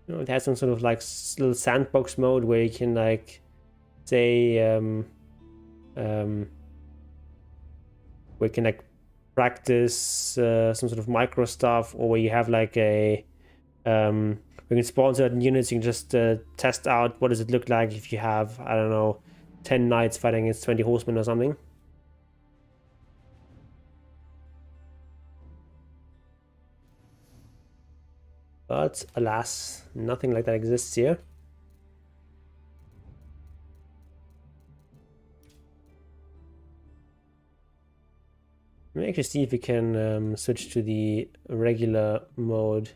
You know, it has some sort of like little sandbox mode where you can like say where you can like practice some sort of micro stuff, or where you have like a you can spawn certain units. You can just test out what does it look like if you have, I don't know, 10 knights fighting against 20 horsemen or something. But alas, nothing like that exists here. Let me actually see if we can switch to the regular mode.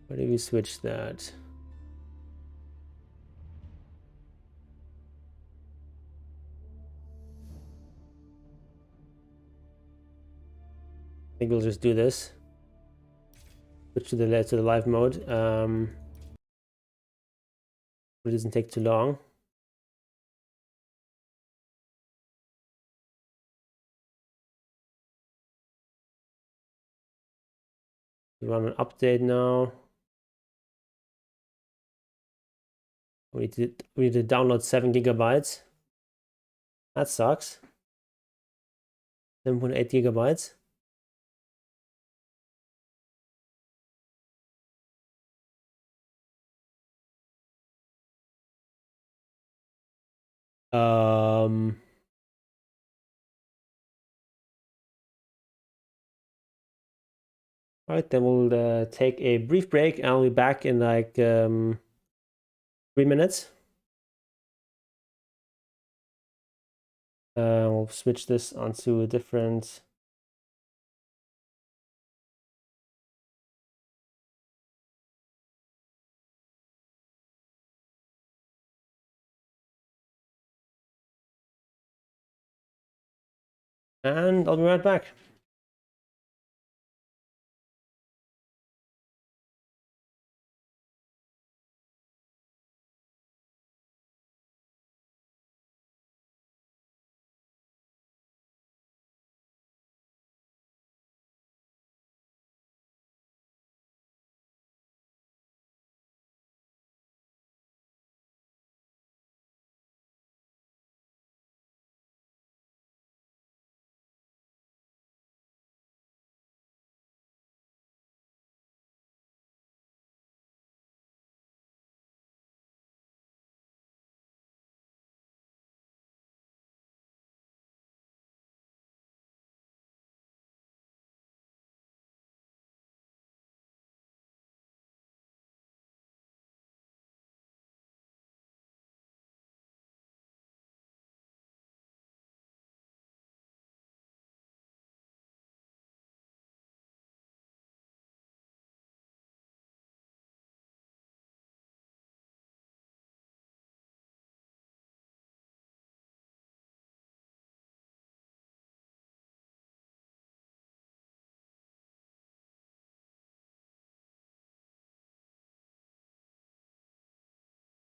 Where do we switch that? I think we'll just do this. Switch to the live mode. It doesn't take too long. We run an update now. We need to download 7 gigabytes. That sucks. 7.8 gigabytes. All right, then we'll take a brief break, and I'll be back in like 3 minutes. We'll switch this onto a different. And I'll be right back.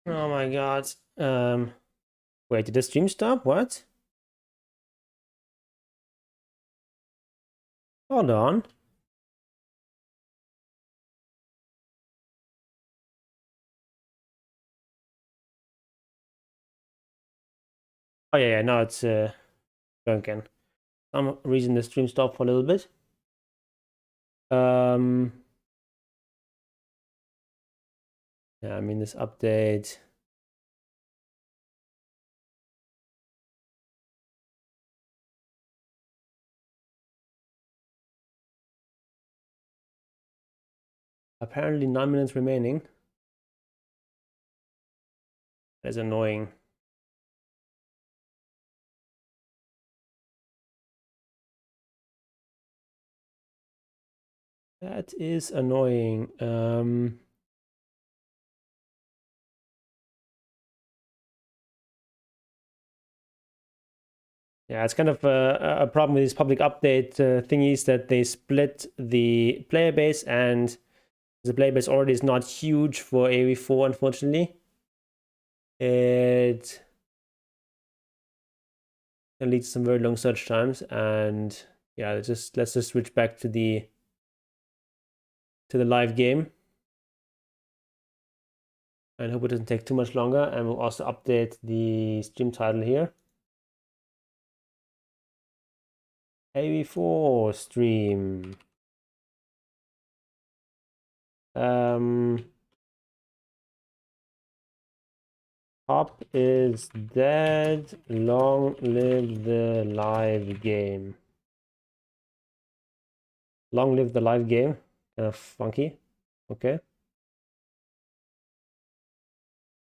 Oh my god. Wait, did the stream stop? What? Hold on. Oh yeah, now it's going again. Some reason the stream stopped for a little bit. Yeah, I mean this update. Apparently 9 minutes remaining. That's annoying. That is annoying. Yeah, it's kind of a problem with these public update thingies that they split the player base, and the player base already is not huge for AoE 4, unfortunately. It can lead to some very long search times, and yeah, let's just switch back to the live game. And hope it doesn't take too much longer, and we'll also update the stream title here. AoE4 stream. PUP is dead. Long live the live game. Long live the live game. Kind of funky. Okay.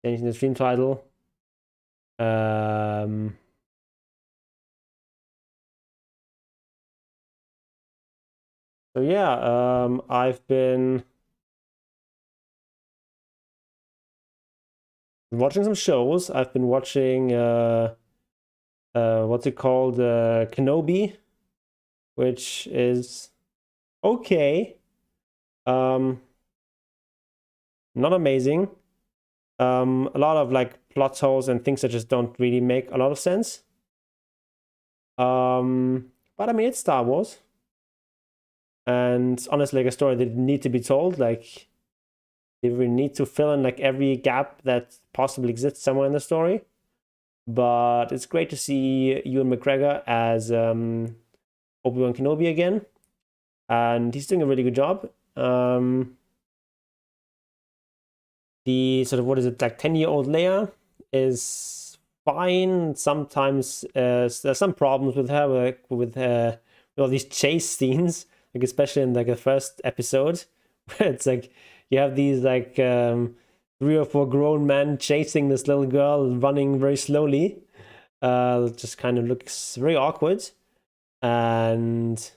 Changing the stream title. So yeah, I've been watching some shows. I've been watching what's it called? Kenobi, which is okay. Not amazing. A lot of like plot holes and things that just don't really make a lot of sense. But I mean, it's Star Wars. And honestly, like a story that didn't need to be told. Like, they really need to fill in like every gap that possibly exists somewhere in the story. But it's great to see Ewan McGregor as Obi-Wan Kenobi again. And he's doing a really good job. The sort of, what is it, like 10-year-old Leia is fine. Sometimes there's some problems with her, like with all these chase scenes, like especially in like the first episode, where it's like you have these like 3 or 4 grown men chasing this little girl running very slowly. Just kind of looks very awkward. And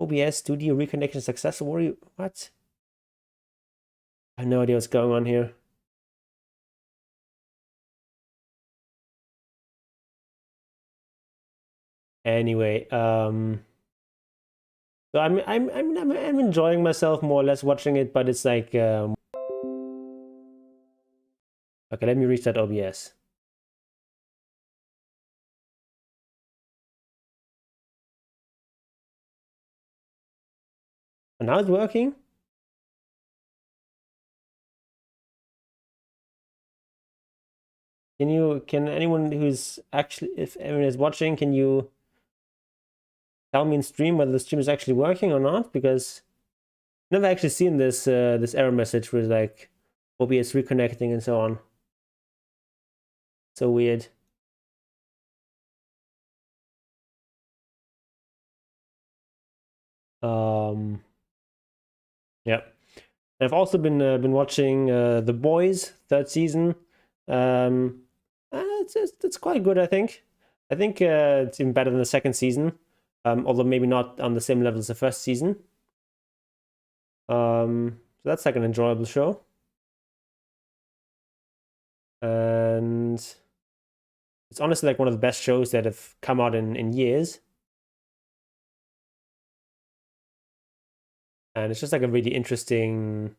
OBS studio reconnection successful. What? I have no idea what's going on here. Anyway, so I'm enjoying myself more or less watching it, but it's like okay, let me restart OBS. And now it's working. Can anyone who's actually, if anyone is watching, can you tell me in stream whether the stream is actually working or not? Because I've never actually seen this this error message with like OBS reconnecting and so on. So weird. Yeah. I've also been watching The Boys, 3rd season. It's quite good, I think. I think it's even better than the 2nd season, although maybe not on the same level as the 1st season. So that's like an enjoyable show. And it's honestly like one of the best shows that have come out in years. And it's just like a really interesting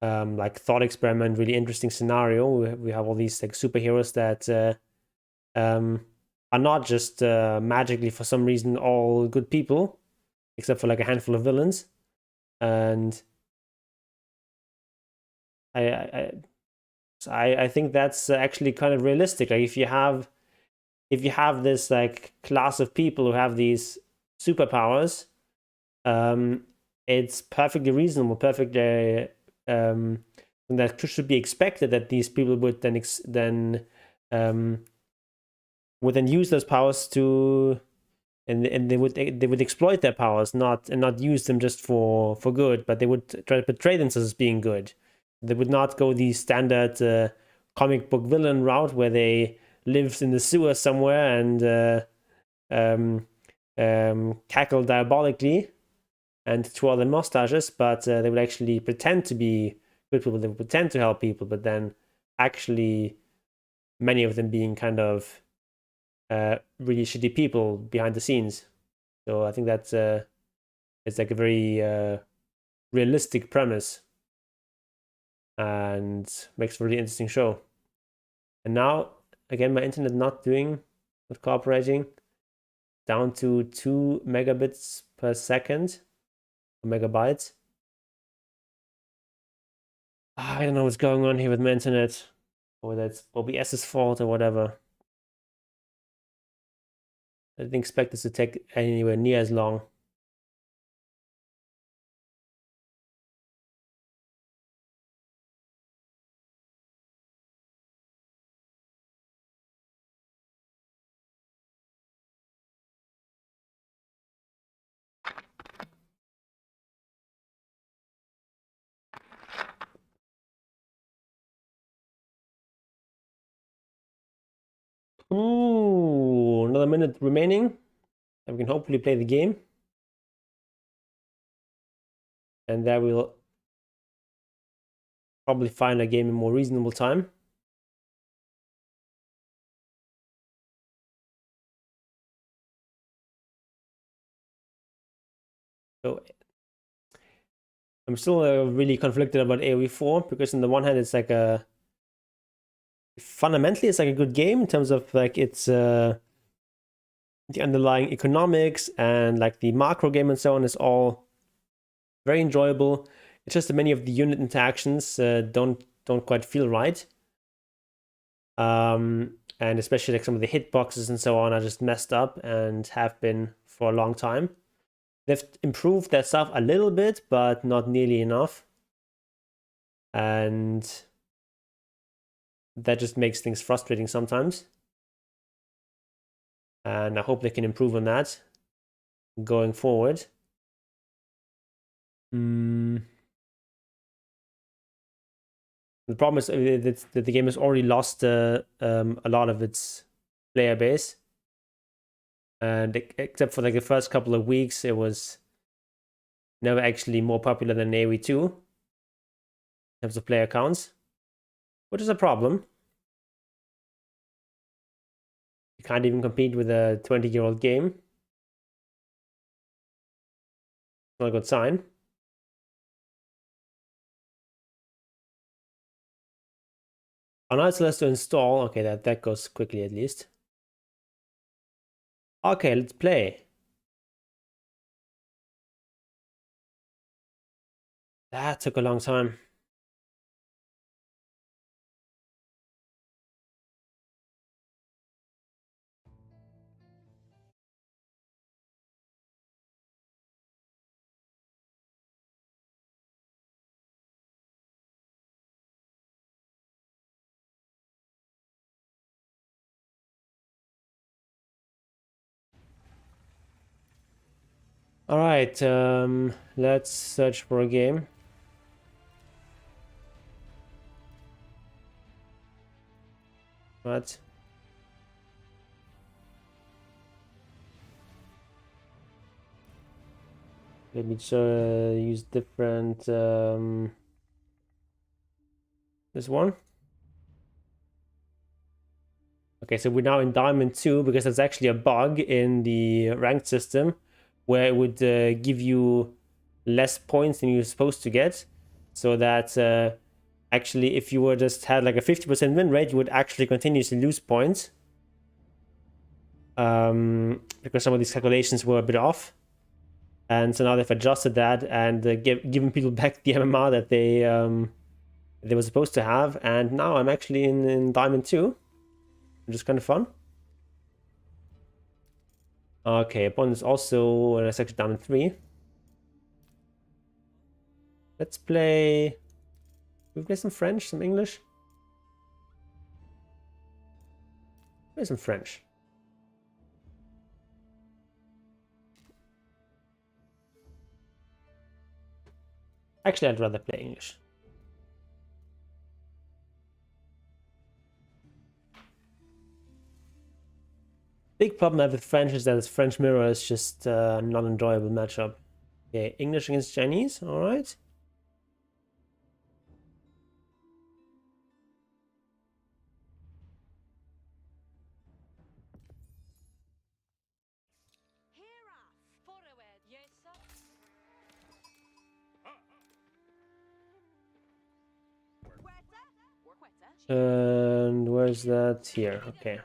like thought experiment, really interesting scenario. We have all these like superheroes that are not just magically for some reason all good people, except for like a handful of villains. And I think that's actually kind of realistic. Like if you have this like class of people who have these superpowers, it's perfectly reasonable, perfectly that should be expected that these people would then use those powers to, and they would exploit their powers, not use them just for good, but they would try to portray themselves as being good. They would not go the standard comic book villain route where they live in the sewer somewhere and cackle diabolically and twirl their mustaches, but they would actually pretend to be good people. They would pretend to help people, but then actually many of them being kind of really shitty people behind the scenes. So I think that's it's like a very realistic premise and makes a really interesting show. And now again, my internet not cooperating, down to 2 megabits per second, megabytes. I don't know what's going on here with my internet, or whether it's OBS's fault or whatever. I didn't expect this to take anywhere near as long. Ooh, another minute remaining. And we can hopefully play the game. And that will probably find a game in more reasonable time. So I'm still really conflicted about AoE 4, because on the one hand it's like fundamentally it's like a good game in terms of like it's the underlying economics and like the macro game and so on is all very enjoyable. It's just that many of the unit interactions don't quite feel right. And especially like some of the hitboxes and so on are just messed up and have been for a long time. They've improved their stuff a little bit, but not nearly enough. And that just makes things frustrating sometimes. And I hope they can improve on that going forward. The problem is that the game has already lost a lot of its player base. And except for like the first couple of weeks, it was never actually more popular than AoE 2 in terms of player counts, which is a problem. You can't even compete with a 20-year-old game. Not a good sign. Oh, now it's less to install. Okay, that goes quickly at least. Okay, let's play. That took a long time. All right, let's search for a game. What? Let me use different. This one. Okay, so we're now in Diamond 2 because there's actually a bug in the ranked system where it would give you less points than you're supposed to get. So that actually, if you were just had like a 50% win rate, you would actually continuously lose points. Because some of these calculations were a bit off. And so now they've adjusted that and given people back the MMR that they were supposed to have. And now I'm actually in Diamond 2. Which is kind of fun. Okay, opponent is also in a section Diamond 3. Let's play. Can we play some French, some English? Play some French. Actually, I'd rather play English. big problem I have with French is that its French mirror is just not enjoyable matchup. Okay, English against Chinese, alright. Yes, sir. And where's that? Here, okay.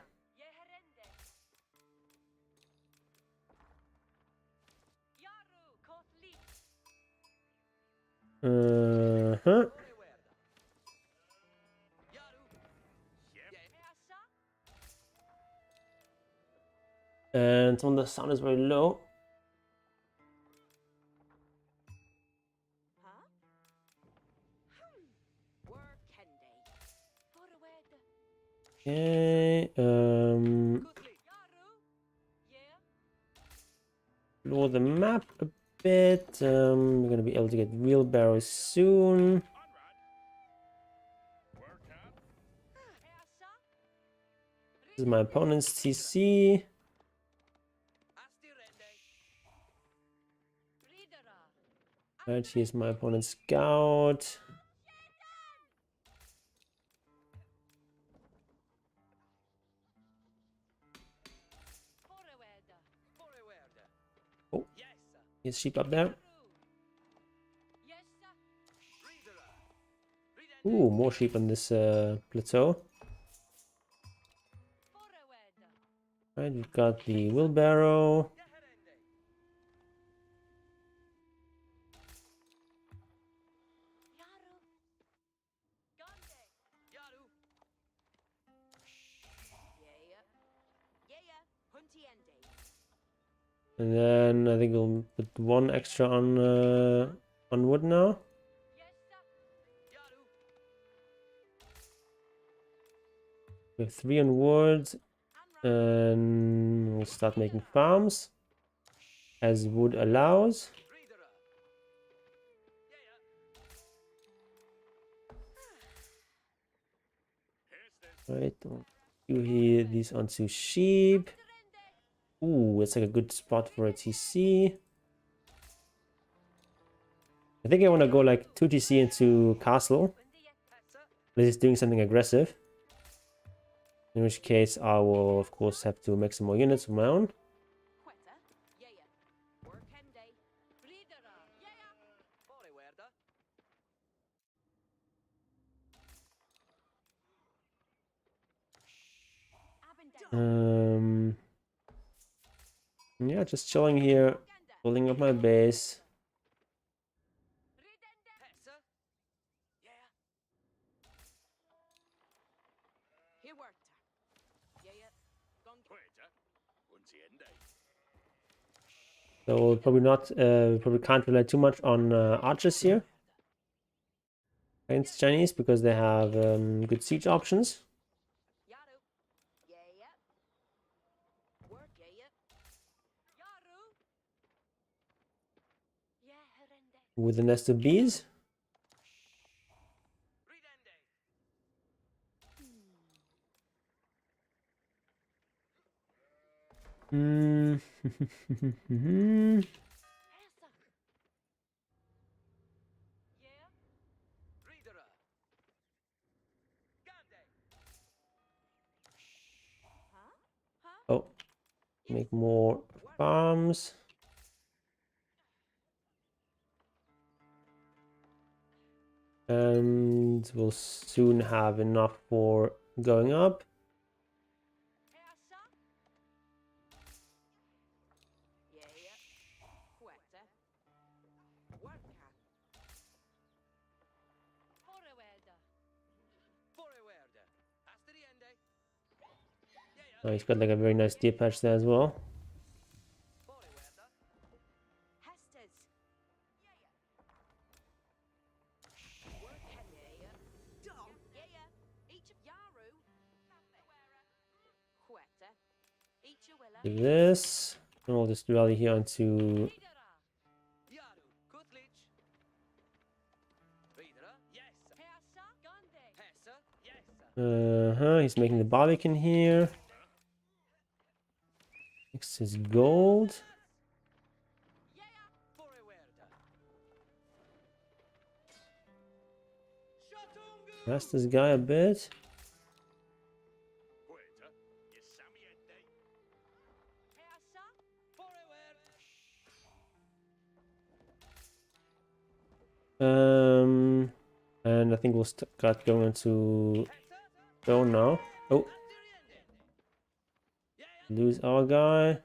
Uh-huh. And some of the sound is very low. Okay, explore the map a bit. We're gonna be able to get wheelbarrows soon. This is my opponent's TC. Right, here's my opponent's scout. Oh, here's sheep up there. Ooh, more sheep on this plateau. Right, we've got the wheelbarrow. And then I think we'll put one extra on wood now. We have 3 on wood, and we'll start making farms as wood allows. Right, do here these onto sheep. Ooh, it's like a good spot for a TC. I think I want to go like 2 TC into castle. This is doing something aggressive. In which case I will of course have to make some more units of my own. Yeah, just chilling here, building up my base. So we'll probably not, probably can't rely too much on archers here against Chinese because they have good siege options. With a nest of bees. Oh, make more farms. And we'll soon have enough for going up. Oh, he's got like a very nice deer patch there as well. Do this, and we'll just rally here onto he's making the barbican here. Next is gold. Rest this guy a bit. Queta, je samiente. And I think we'll start going into stone now. Oh, lose our guy.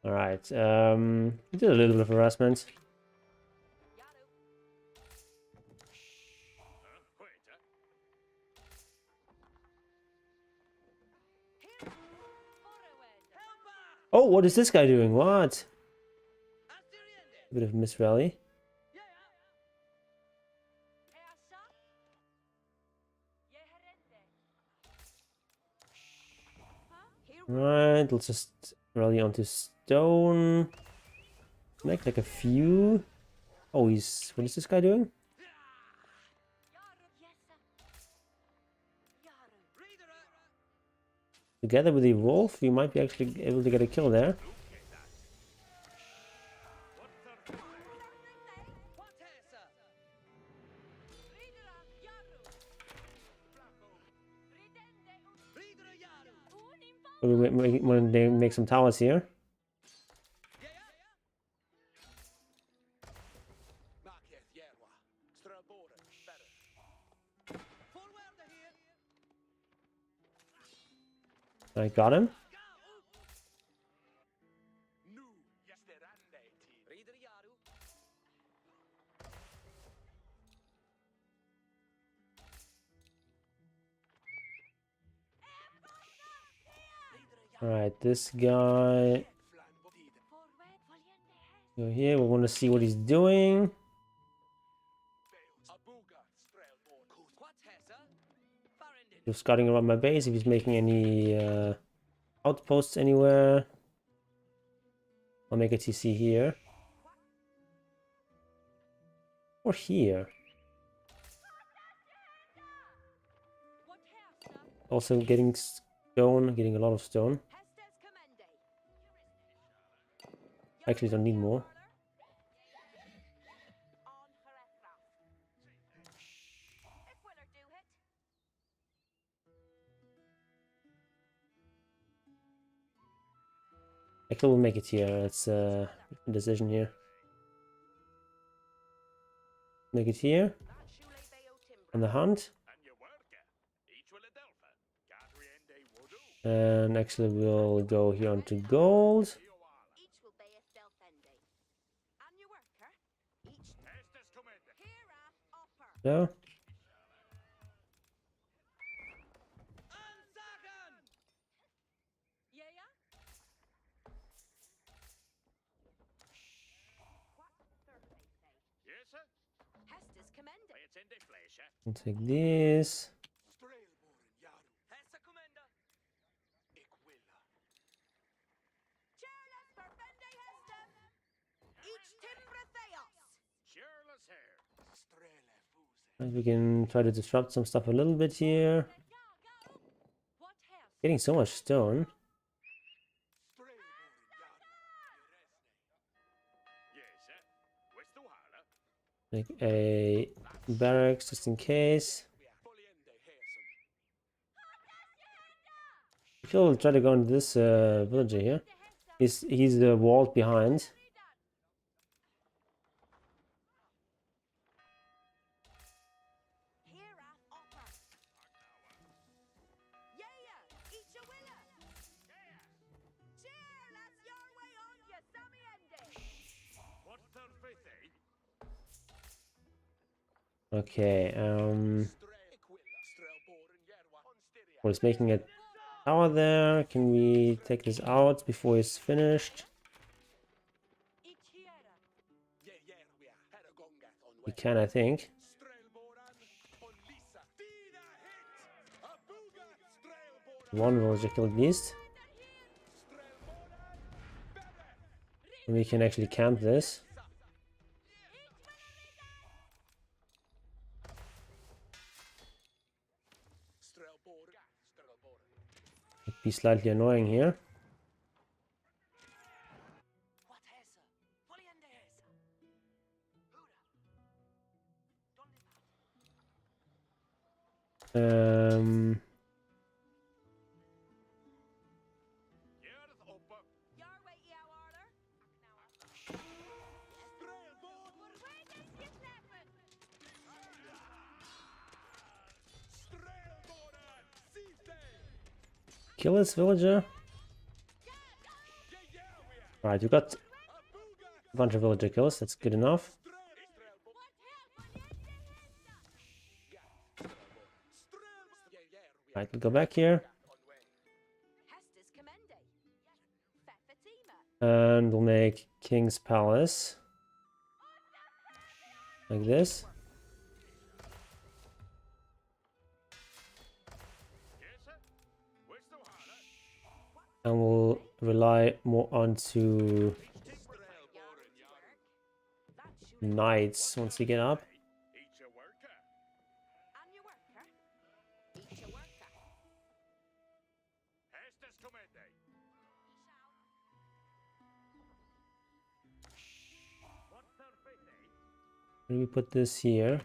All right. We did a little bit of harassment. Queta, Oh, what is this guy doing? What? A bit of miss rally. Right, let's just rally onto stone. Make like a few. Oh, he's... What is this guy doing? Together with the wolf, we might be actually able to get a kill there. When they make some towers here. I got him. Alright, this guy. Go here, we want to see what he's doing. Just scouting around my base if he's making any outposts anywhere. I'll make a TC here. Or here. Also getting stone, getting a lot of stone. Actually, don't need more. Actually, we'll make it here. It's a decision here. Make it here. On the hunt. And actually, we'll go here onto gold. No. I'll take this. And we can try to disrupt some stuff a little bit here. Getting so much stone. Make a barracks just in case. He'll try to go into this villager here. He's walled behind. Okay, well, he's making a tower there. Can we take this out before he's finished? We can, I think. One villager killed at least. We can actually camp this. It'd be slightly annoying here. Um, Your way, you order. kill this villager. Alright, we got a bunch of villager kills. That's good enough. Alright, we'll go back here. And we'll make King's Palace. Like this. And we'll rely more onto knights once we get up. Maybe put this here.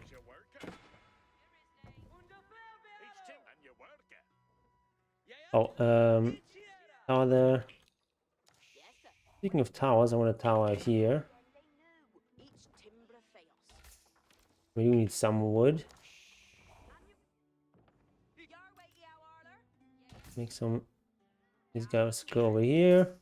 Oh, tower there. Speaking of towers, I want a tower here. We do need some wood. Make some. These guys go over here.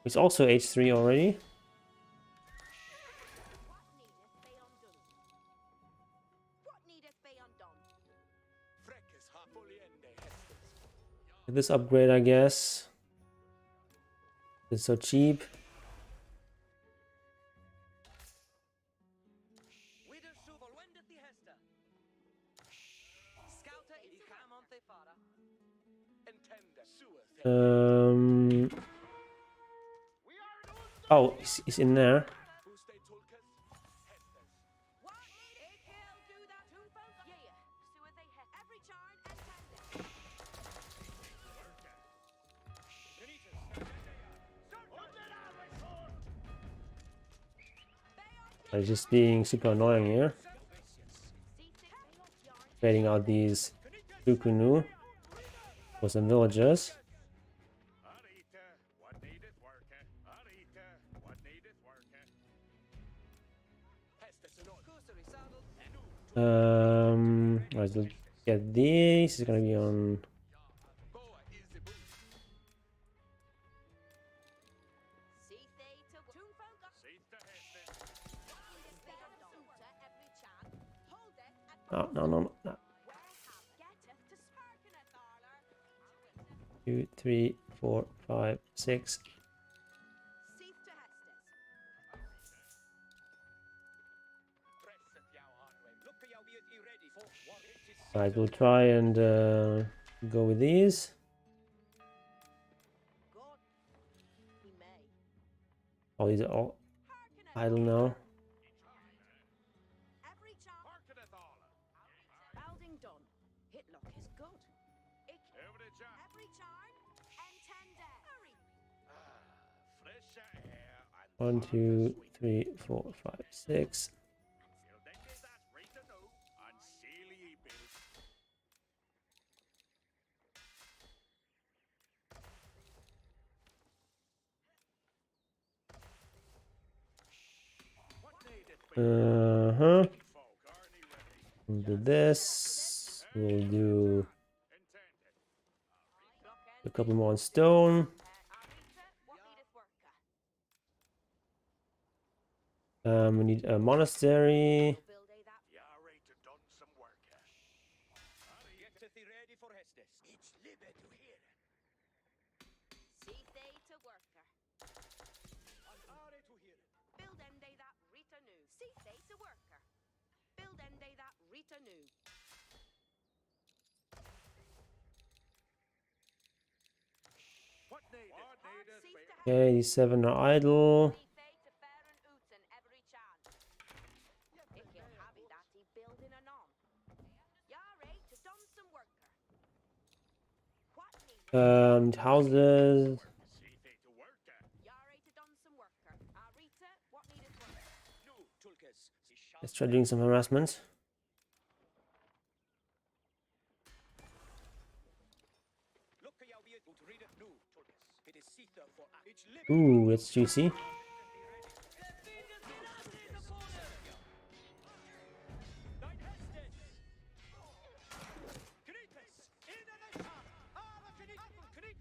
It's also H3 already. This upgrade, I guess. It's so cheap. Oh, he's in there. I'm just being super annoying here. Trading out these Dukunu for some villagers. Right, we'll get these. It's gonna be on. No. 2, 3, 4, 5, 6. Alright, we'll try and go with these. Oh, these are all idle now. One, 2, 3, 4, 5, 6. We'll do this. We'll do a couple more on stone. We need a monastery. Site to worker. Build ende that Rita new. What needed? Okay, these 7 are idle. Site to Baron Uten every chance. If you'll have it that he building a nom. Yare to done some worker. What needed? Houses. See to worker. Yare to done some worker. Rita, what needed worker? No, Tulkas. Let's try doing some harassment. Look how we to read it. No, Tulkas. It is Sita for it's Ooh, it's juicy.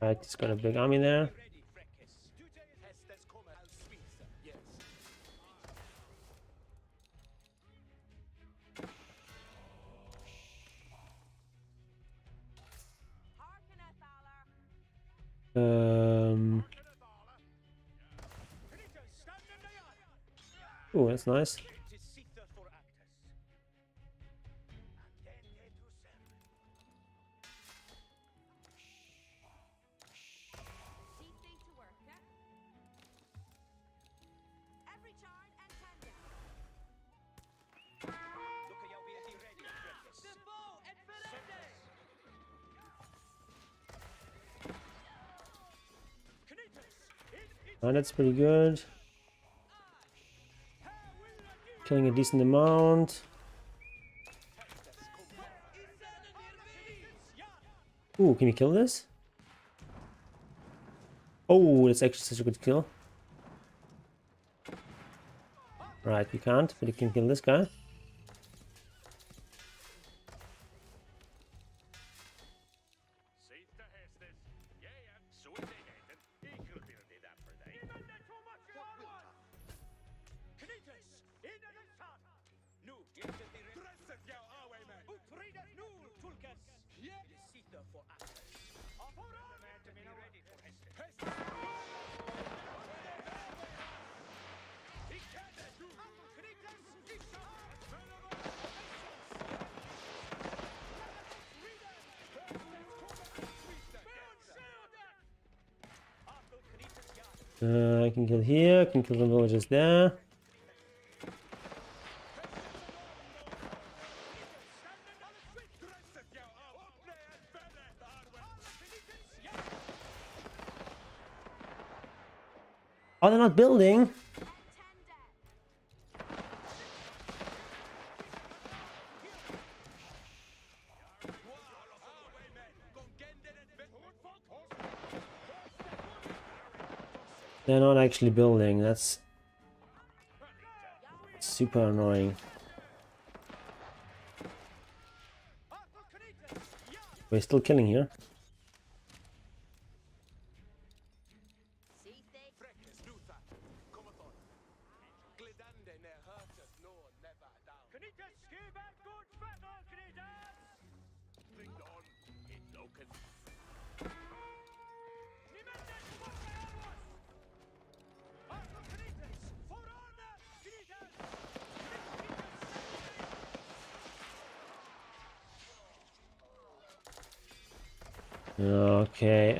Right, he's got a big army there. Oh, that's nice. Site to worker. Every charn and tender. Look how we are ready. The bow and Ferende. Oh, that's pretty good. Killing a decent amount. Ooh, can you kill this? Oh, that's actually such a good kill. Right, we can't, but you can kill this guy. Sita has this. Yeah. So it ain't. Equal build it up for day. Knitas, in the sun. No, get the rest of your away man. Read it, no, Tulkas. Yeah. It is Sita for actors. For all man to be ready for Heston. He can't do. Knitas, he's I can kill here, I can kill the villagers there. Oh, they're not building? They're not actually building, that's super annoying. We're still killing here. Okay,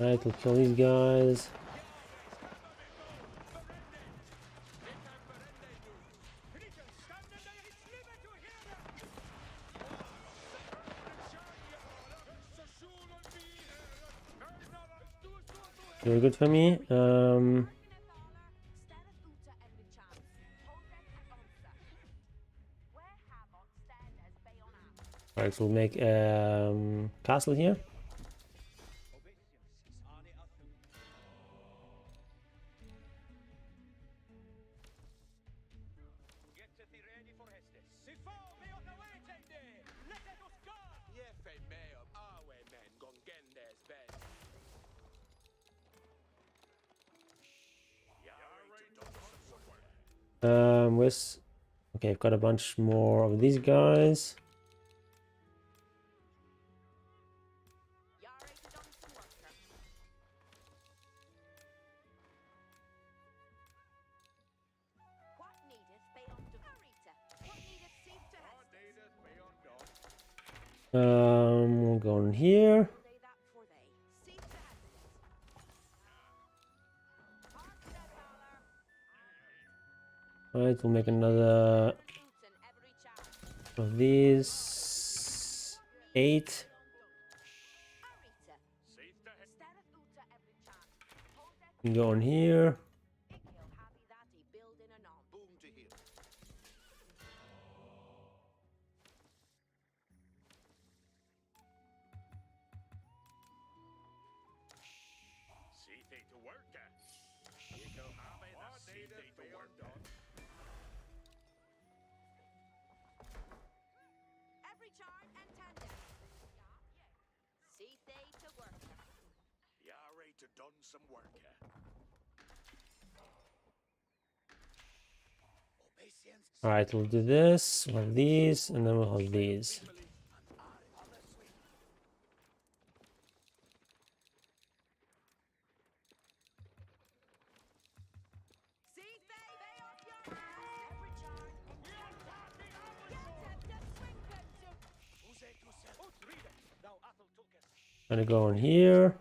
right, we'll kill these guys. Very good for me. Alright, so we'll make castle here. Get thee ready for Hestes. Sifo me on the way, Tende. Let us go. Jefe meo awe men gongendes bed. Where's... Okay, I've got a bunch more of these guys. Yare to done some worker. What needeth beyond the Arita? What needeth safe to Hestes? We'll go in here. They that for they. Safe to Hestes. Hark to that valor. Alright, we'll make another Boots in every child. of these. 8. Arita. Stareth uta every child. Hodeth We can go in here. Ikil happy that he build in a nom. Boom to heal. See they to work at. You go have it. See they to work on. Every child and tender. See they to worker. Yare to done some work at. Obeisance. Alright, we'll do this. We'll have these, and then we'll have these. See they off your every child and tender. Get them the swing pencil. Utride. Thou athel tulkes. Gonna go in here.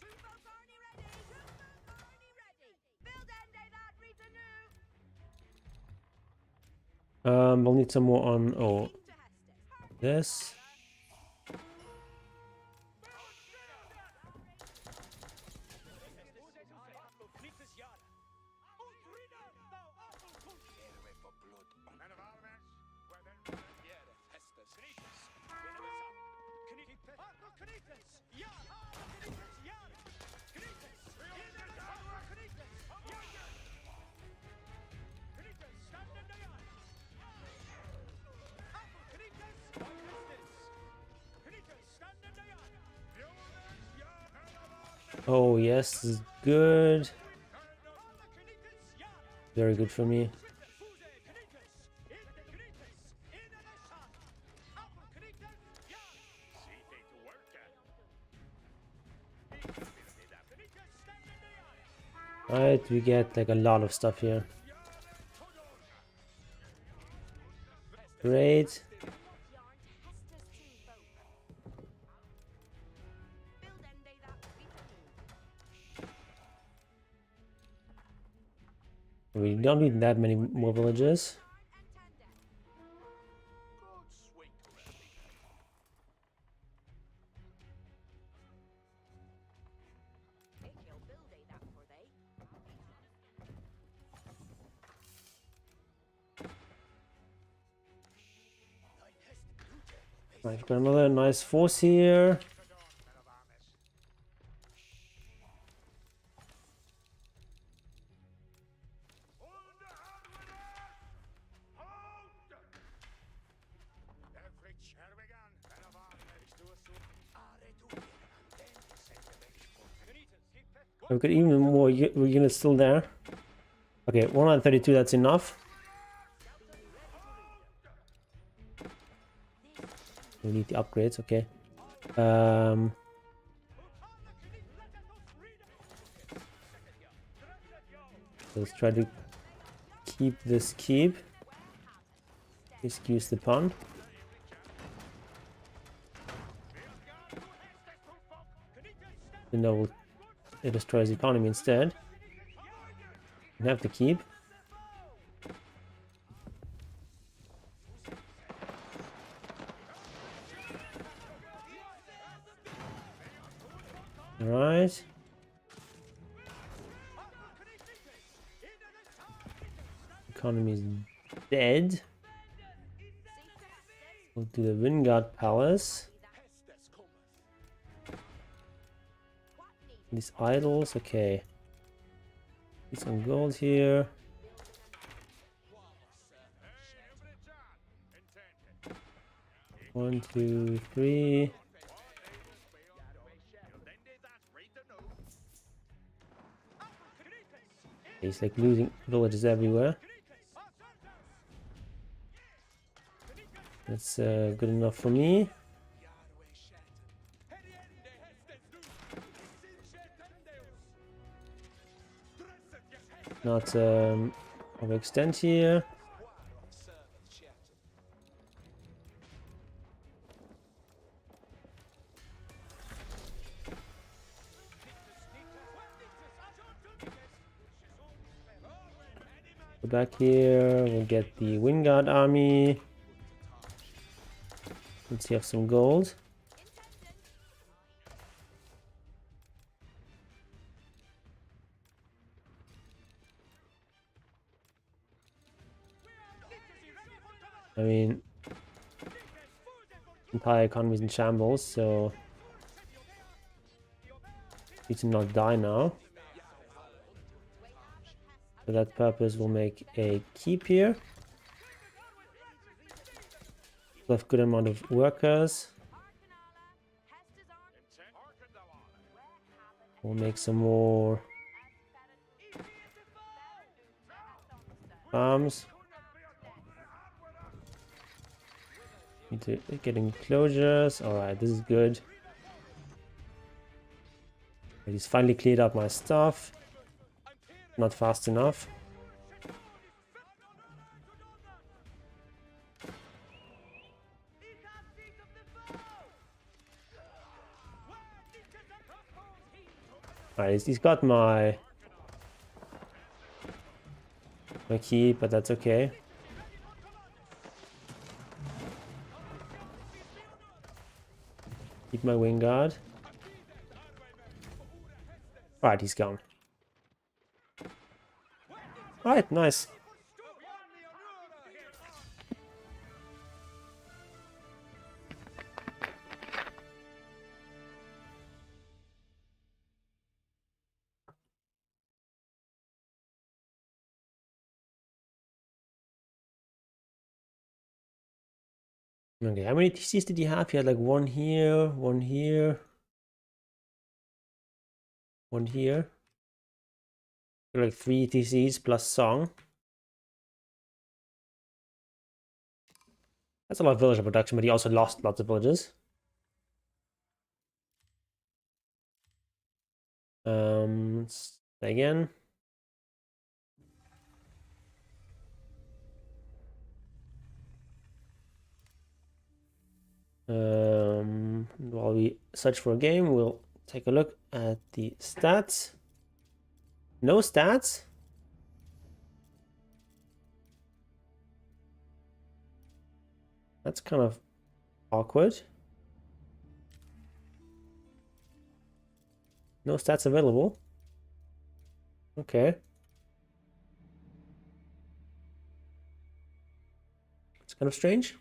Two-boat Arnie ready. Two-boat Arnie ready. Build end day that Rita new. We'll need some more on... Oh, Safe to Hestes. this. Knites Yara. Utride. Thou athel tulkes. Away for blood. Men of Almens. Where then? Yeah, Hestes. Knites. Arthur Knites. Yara. Knites Yara. Knites. Arthur Knites. Yara. Knites. Stand in the yard. Arthur Knites. Knites. Stand in the yard. Oh, yes, this is good. Arthur Knites. Yara. Very good for me. Fuse Knites. In the Knites. In the sun. Arthur Knites. Yara. See they to work at. Knites. Stand in the yard. Alright, we get like a lot of stuff here. Great. Yarn to Hestes two-boat. Build end day that Rita new. We don't need that many more villages. Good swing. Ikil build day that for they. Right, we've got another nice force here. We've got even more units still there. Okay, 132, that's enough. We need the upgrades, okay. Let's try to keep this keep. Excuse the pun. You know, it destroys the economy instead. We have to keep. Alright. economy is dead. We'll do the Wingard Palace. These idols, okay. Get some gold here. 1, 2, 3. He's like losing villages everywhere. That's good enough for me. Not overextend here. Go back here. We'll get the Wingard army. Let's see, have some gold. I mean, entire economy is in shambles, so need to not die now. For that purpose, we'll make a keep here. We'll have good amount of workers. We'll make some more farms. Need to get enclosures. Alright, this is good. He's finally cleared up my stuff. Not fast enough. Alright, he's got my key, but that's okay. Keep my wing guard. Alright, he's gone. Alright, nice. Okay, how many TCs did he have? He had like one here, one here, one here. Like 3 TCs plus song. That's a lot of villager production, but he also lost lots of villages. Let's say again. While we search for a game, we'll take a look at the stats. No stats? That's kind of awkward. No stats available. Okay. It's kind of strange.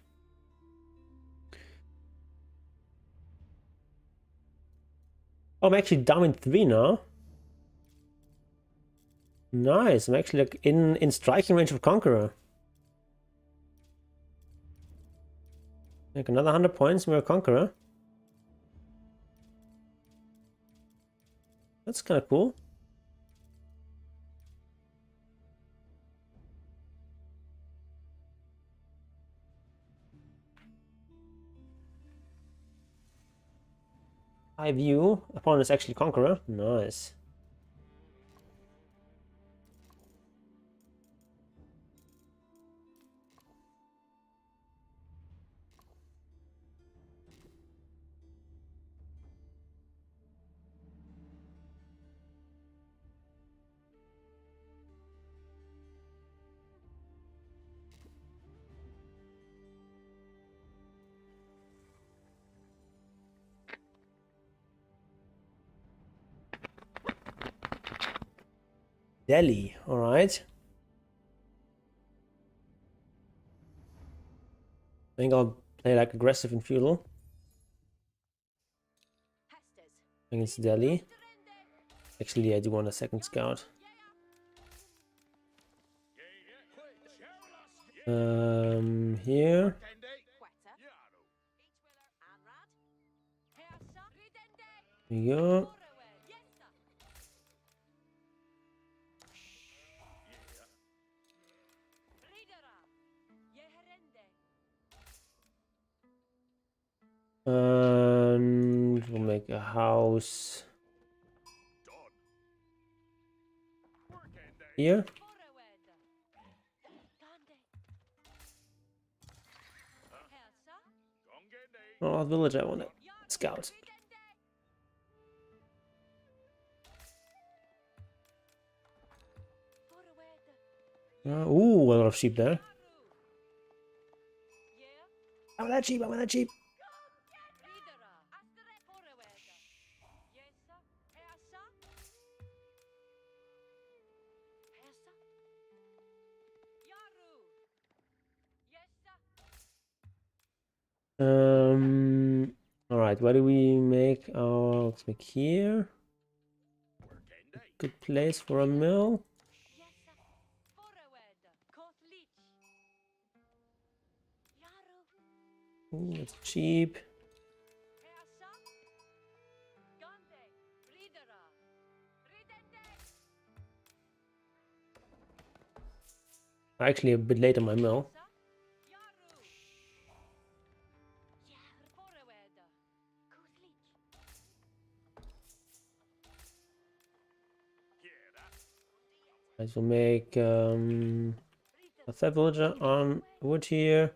Oh, I'm actually down in 3 now. Nice. I'm actually like in striking range of Conqueror. Like another 100 points, we're a Conqueror. That's kind of cool. High view. Opponent is actually Conqueror. Nice. Delhi, all right. think I'll play like aggressive and feudal against Delhi. Actually, I do want a second scout. Here. Here we go. And we'll make a house here. Oh, village, I want to scout. Ooh, a lot of sheep there. I want that sheep, I want that sheep. All right, where do we make our? Let's make here. Good place for a mill. Ooh, it's cheap. Actually, a bit late on my mill. I will make a third villager on wood here.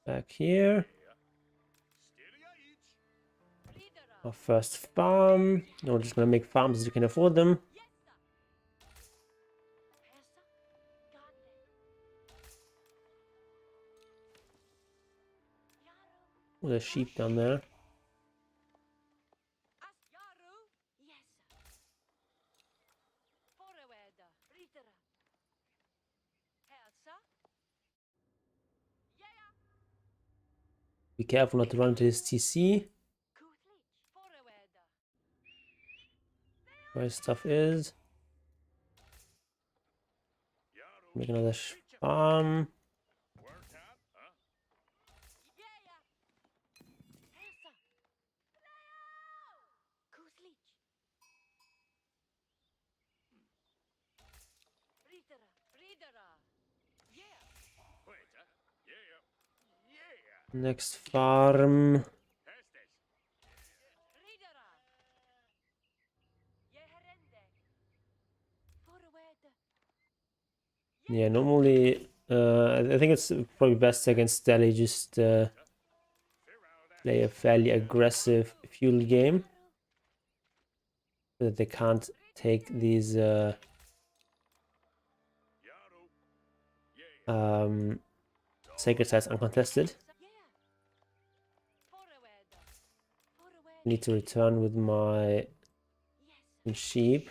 Back here. Our first farm. No, we're just gonna make farms as you can afford them. Oh, there's sheep down there. Be careful not to run into his TC. Where his stuff is. Make another farm. Next farm. Yeah, normally I think it's probably best against Delhi just play a fairly aggressive feudal game so that they can't take these sacred sites uncontested. Need to return with my sheep.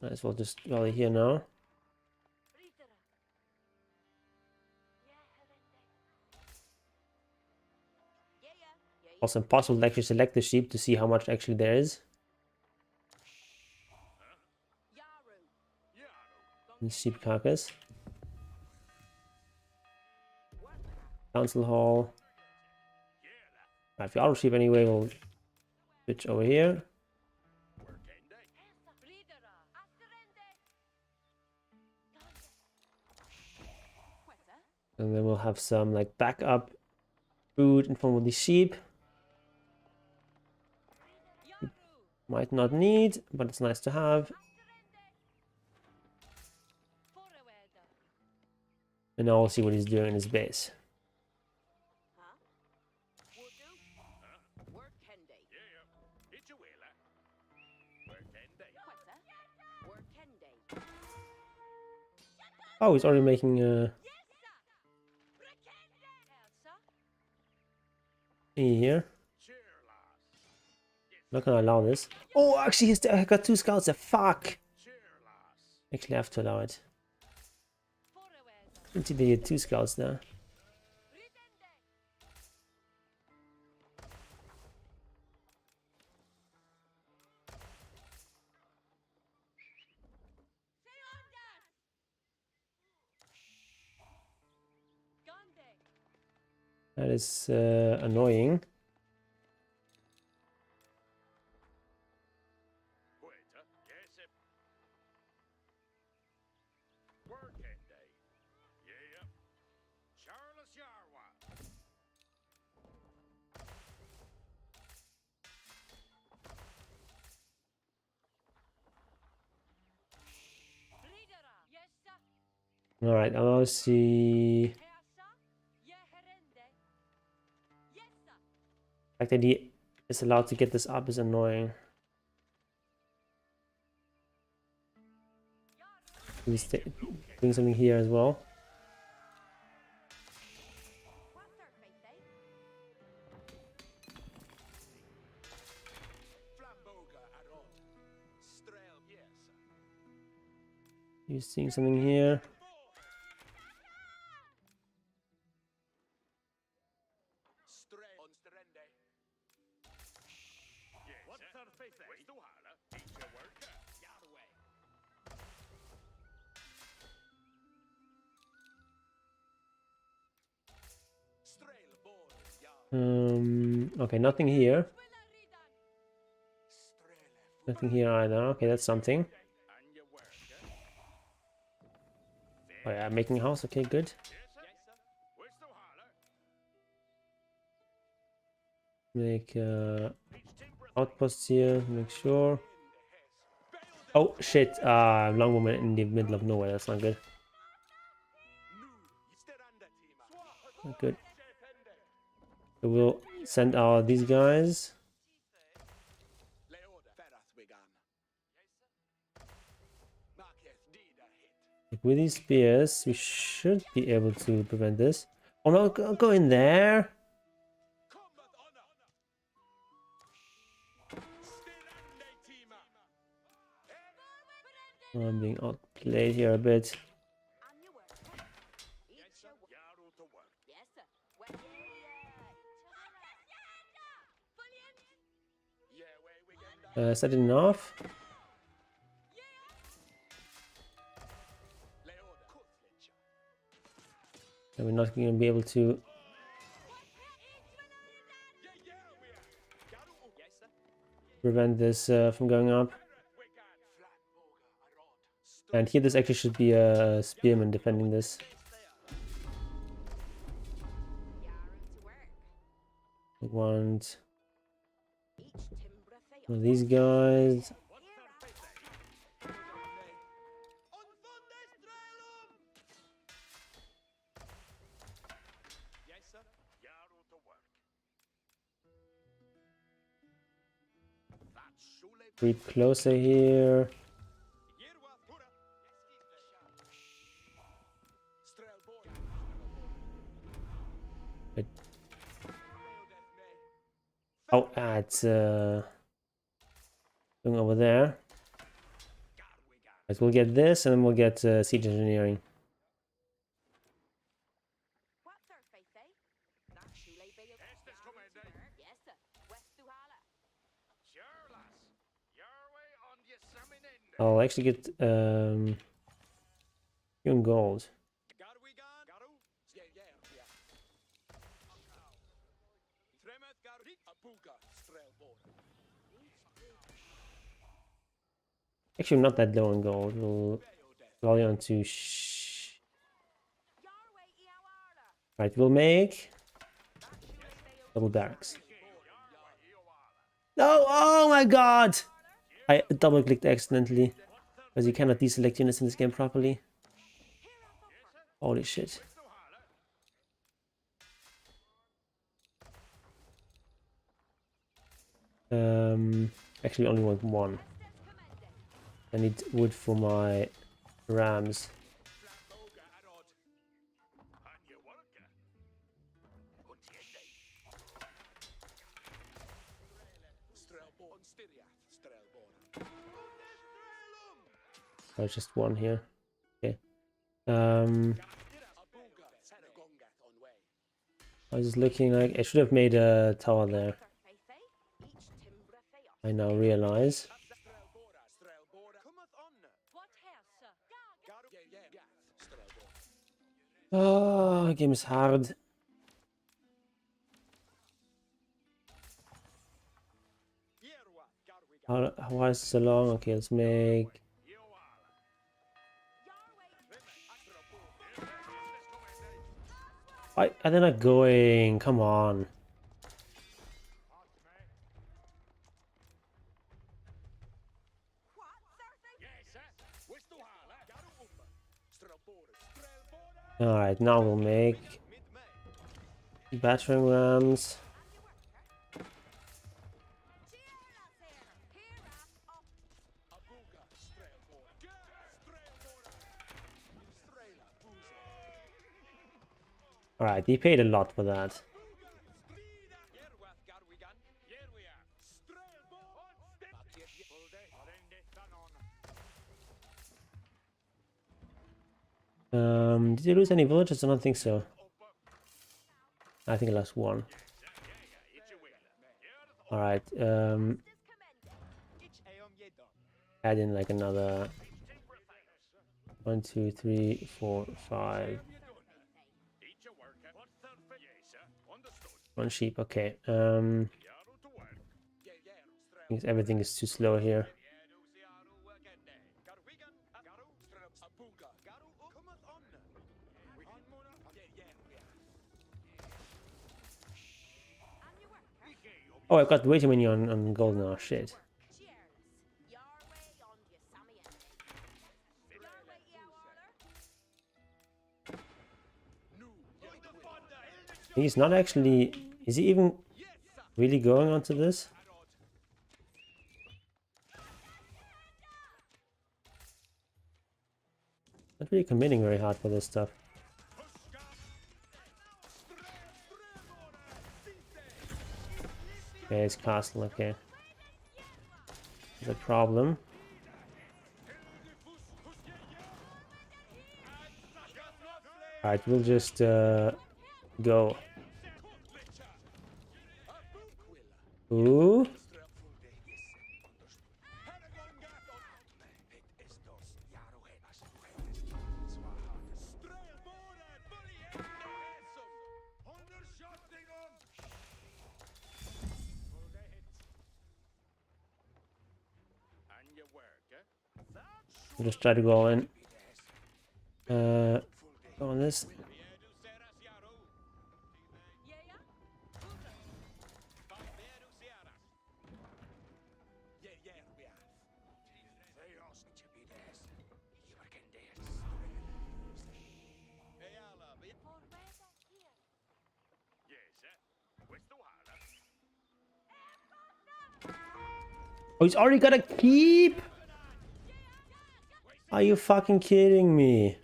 Might as well just rally here now. Also impossible to actually select the sheep to see how much actually there is. And sheep carcass. Council hall. If you're out of sheep anyway, we'll switch over here. And then we'll have some like backup food in form of the sheep. Might not need, but it's nice to have. And now we'll see what he's doing in his base. Oh, he's already making Here. Not gonna allow this. Oh, actually, I got 2 scouts there. Fuck. Actually, I have to allow it. Until they get 2 scouts there. That is annoying. Working day. Yeah. Charles Yarwa. Yes, sir. All right, I'll see. Here, sir. Yeah, herende. Yes, sir. The fact that he is allowed to get this up is annoying. He's doing something here as well. What's their faith, eh? Flamboga at all. Strail, yes. He's seeing something here. Strail on Strende. Yes. What's their faith, eh? Where's the hala? Teach your worker. Yarway. Strail boy. Yar. Okay, nothing here. Strail. Nothing here either. Okay, that's something. And your worker. Oh yeah, making a house. Okay, good. Yes, sir. Where's the hala? Make Reach timber. outposts here. Make sure. Oh shit! Longbow in the middle of nowhere. That's not good. Not good. So we'll send out these guys. Like, with these spears, we should be able to prevent this. Oh no! Go in there. Oh, I'm being outplayed here a bit. On your work. Eat your work. Yes, sir. Well, Is that enough? And we're not going to be able to prevent this from going up. And here, this actually should be a spearman defending this. I want one of these guys. Creep closer here. Oh, it's going over there. Right, we'll get this, and then we'll get siege engineering. What's their faith, eh? That shulay bale. Yes, sir. West Duhala. Sure, lass. Your way on the Saminende. I'll actually get young gold. Garu. Yeah. Tremeth garu. Abuga. Strail boy. Actually, I'm not that low on gold. We'll rally on to Right, we'll make double barracks. No! Oh my god! I double clicked accidentally. Because you cannot deselect units in this game properly. Holy shit. Actually only want one. I need wood for my rams. Oh, it's just one here. Okay. I was just looking like I should have made a tower there. I now realize. What house, sir? Oh, game is hard. Why is it so long? Okay, let's make. Why are they not going? Come on. Alright, now we'll make battering rams. Alright, he paid a lot for that. Did you lose any villages? I don't think so. I think I lost one. Alright, add in like another 1, 2, 3, 4, 5. One sheep, okay. I think everything is too slow here. Oh, I've got way too many on gold now, shit. He's not actually... Is he even really going onto this? Not really committing very hard for this stuff. Okay, it's castle, okay. There's a problem. Alright, we'll just go. Ooh. Just try to go all in. Go on this. Oh, he's already got a keep? Are you fucking kidding me?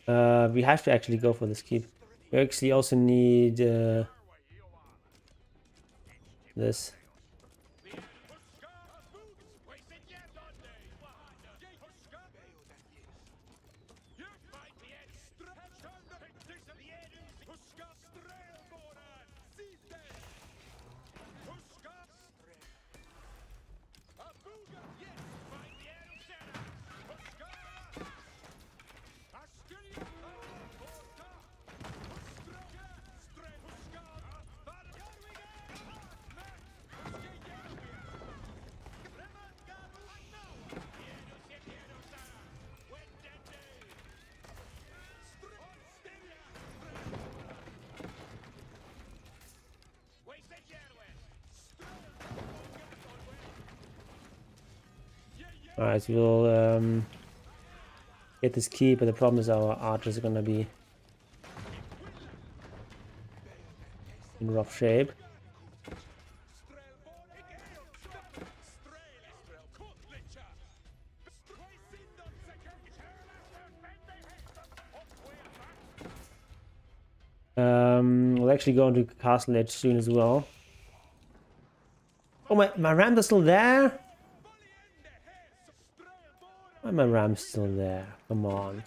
We have to actually go for this keep. We actually also need this. Alright, so we'll get this key, but the problem is our archers are gonna be in rough shape. We'll actually go into Castle Edge soon as well. Oh, my rams are still there? Why are my rams still there? Come on.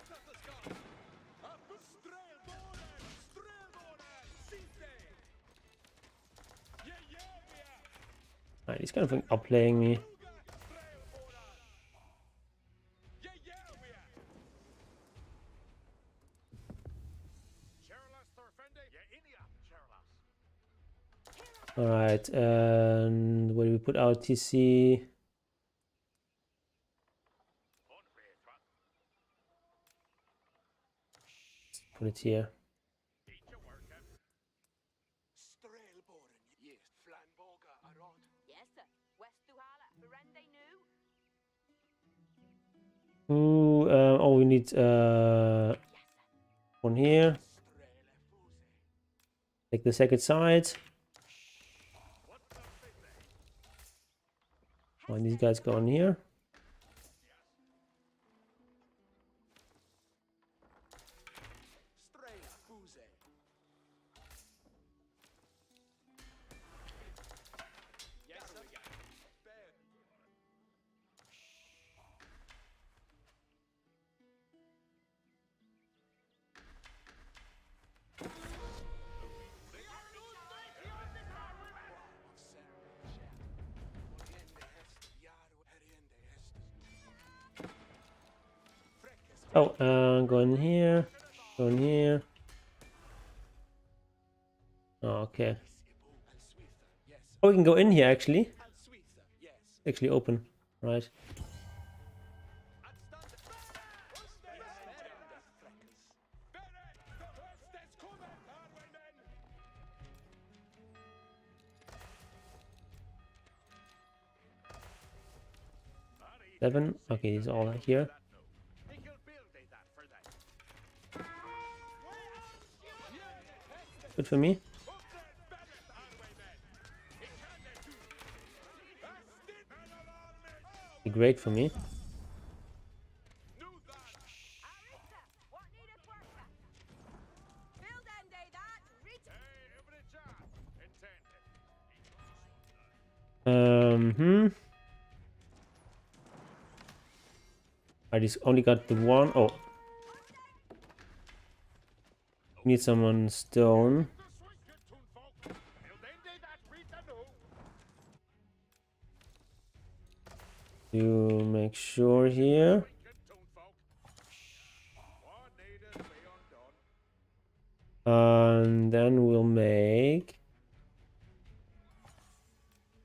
Alright, he's kind of outplaying me. Alright, and where do we put our TC? Put it here. Yes, sir. West Duhala. Berende new. Ooh, oh, we need one here. Take the second side. Oh, and these guys go on here. Oh, go in here. Go in here. Oh, okay. Oh, we can go in here actually. Actually open. Right. Seven. Okay, he's all here. Good for me. Be great for me. What needed worker? Build and day that. Reach. I just only got the one. Oh. Need someone stone. To make sure here. And then we'll make.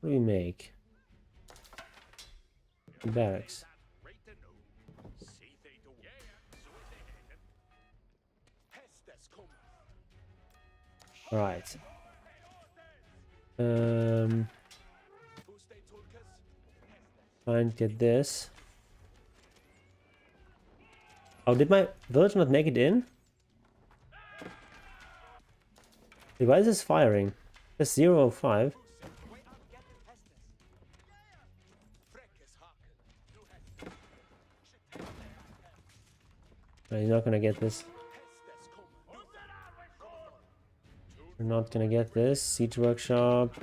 What do we make? Barracks. All right. Try and get this. Oh, did my village not make it in? Wait, why is this firing? That's 0 of 5. No, you're not gonna get this. We're not gonna get this. Siege workshop.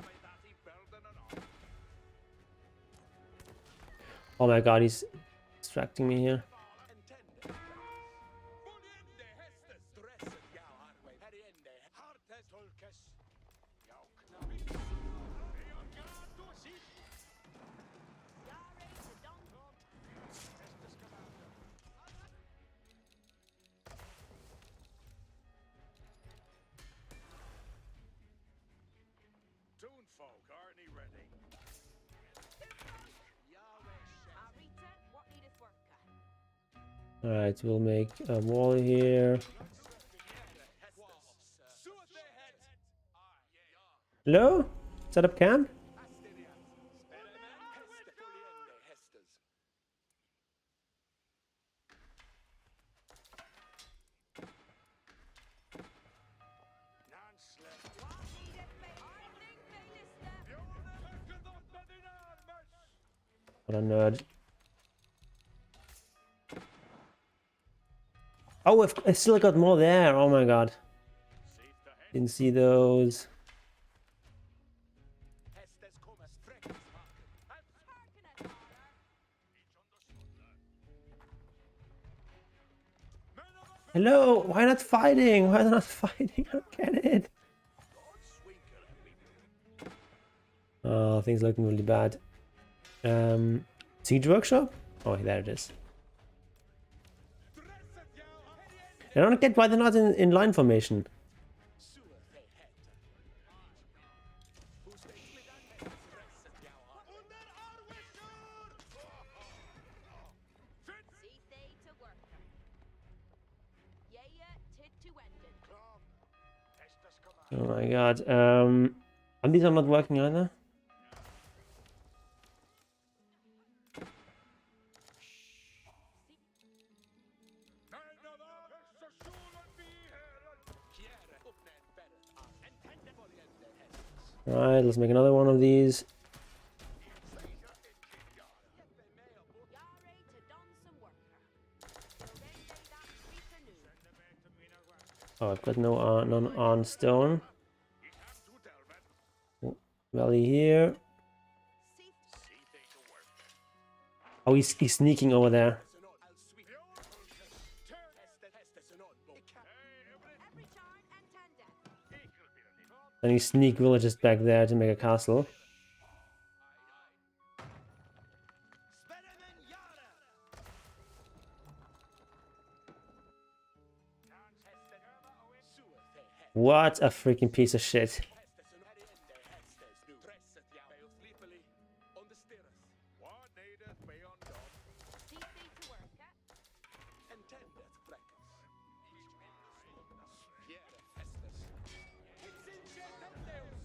Oh my god, he's distracting me here. Alright, we'll make a wall here. Hello? Set up camp? What a nerd. Oh, I still got more there. Oh my god. Didn't see those. Hello, why not fighting? Why not fighting? I don't get it. Oh, things looking really bad. Siege workshop? Oh, there it is. I don't get why they're not in line formation. Oh my god. And these are not working either. Alright, let's make another one of these. Oh, I've got none on stone. Valley here. Oh, he's sneaking over there. Then you sneak villages back there to make a castle. What a freaking piece of shit.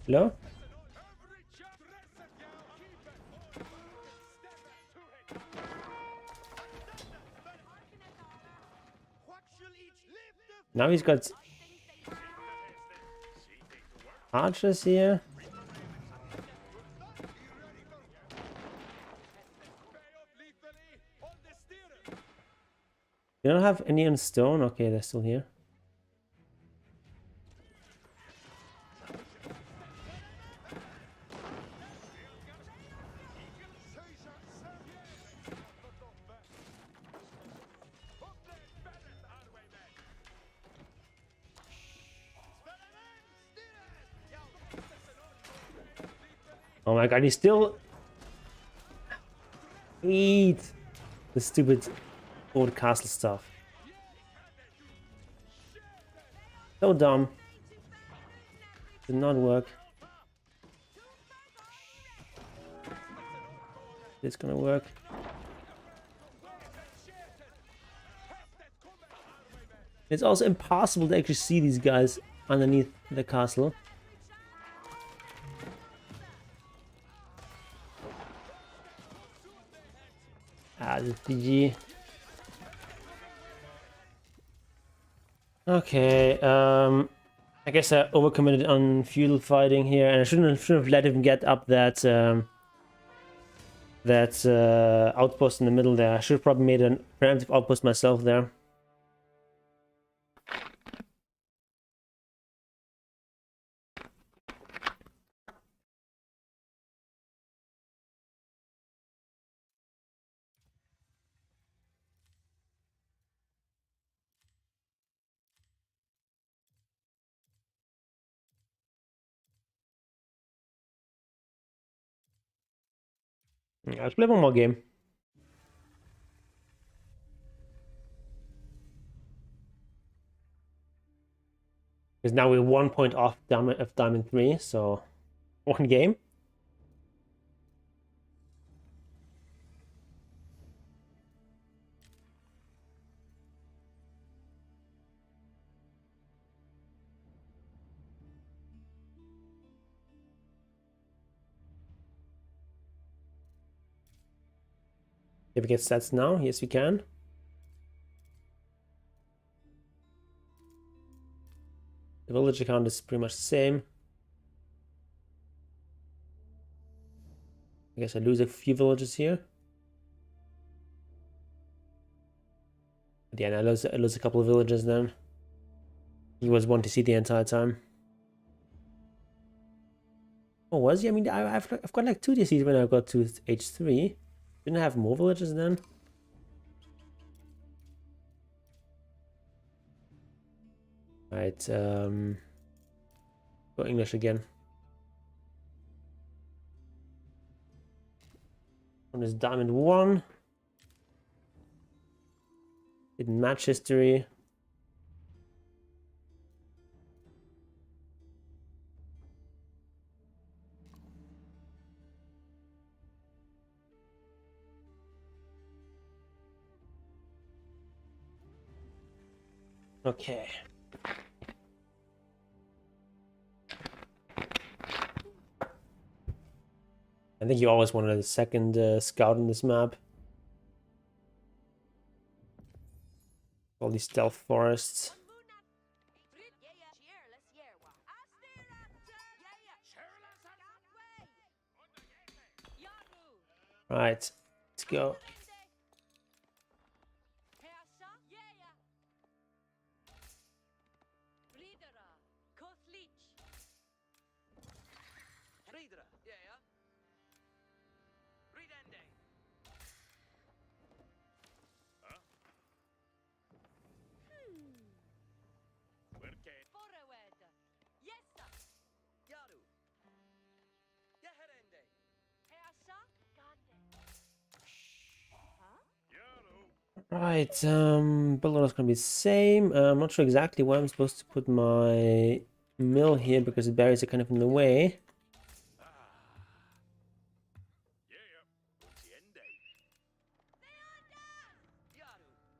Hello? Now he's got archers here. You don't have any on stone? Okay, they're still here. Oh my god, he's still... Eat the stupid old castle stuff. So dumb. Did not work. It's gonna work. It's also impossible to actually see these guys underneath the castle. Ah, this GG. Okay, I guess I overcommitted on feudal fighting here, and I shouldn't have let him get up that outpost in the middle there. I should have probably made a preemptive outpost myself there. Yeah, let's play one more game. Because now we're 1 point off Diamond 3, so one game. Can we get stats now? Yes, we can. The village account is pretty much the same. I guess I lose a few villages here. At the end, I lose a couple of villages then. He was one to see the entire time. Oh, was he? I mean, I've got like 2 DCs when I got to H3. Didn't I have more villages then? Right, go English again. On this Diamond 1. Didn't match history. Okay. I think you always wanted a second scout on this map. All these stealth forests. Right, let's go. Right, build order's gonna be the same. I'm not sure exactly where I'm supposed to put my mill here because the berries are kind of in the way.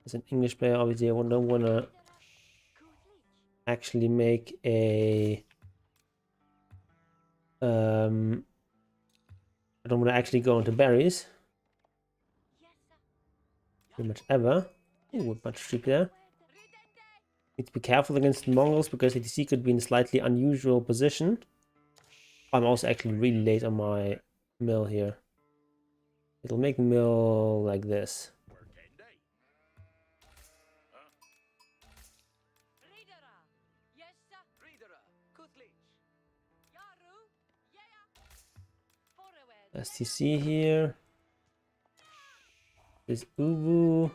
As an English player, obviously, I don't wanna actually make a I don't wanna actually go into berries. Pretty much ever. Ooh, a bunch of sheep there. Need to be careful against the Mongols because ATC could be in a slightly unusual position. I'm also actually really late on my mill here. It'll make mill like this. STC here. There's Ubu.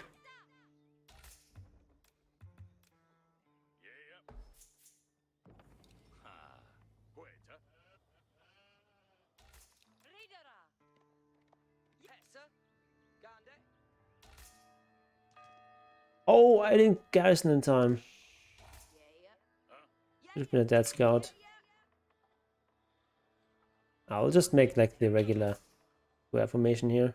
Oh, I didn't garrison in time. Should have been a dead scout. I'll just make like the regular square formation here.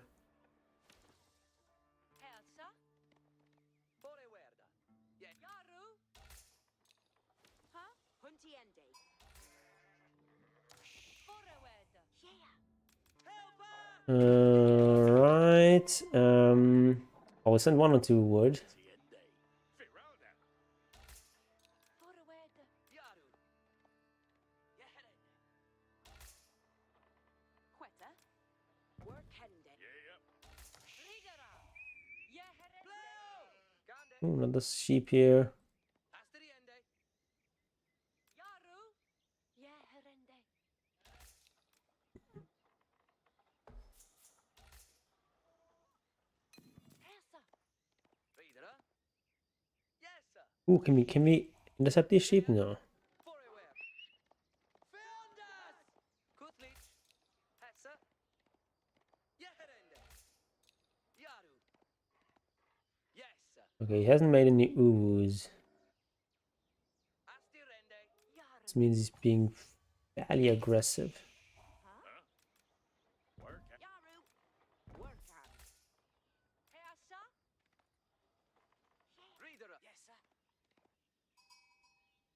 Right. I'll send 1 or 2 wood. Ooh, another sheep here. Ooh, can we intercept these sheep? No. Okay, he hasn't made any ooze. This means he's being fairly aggressive.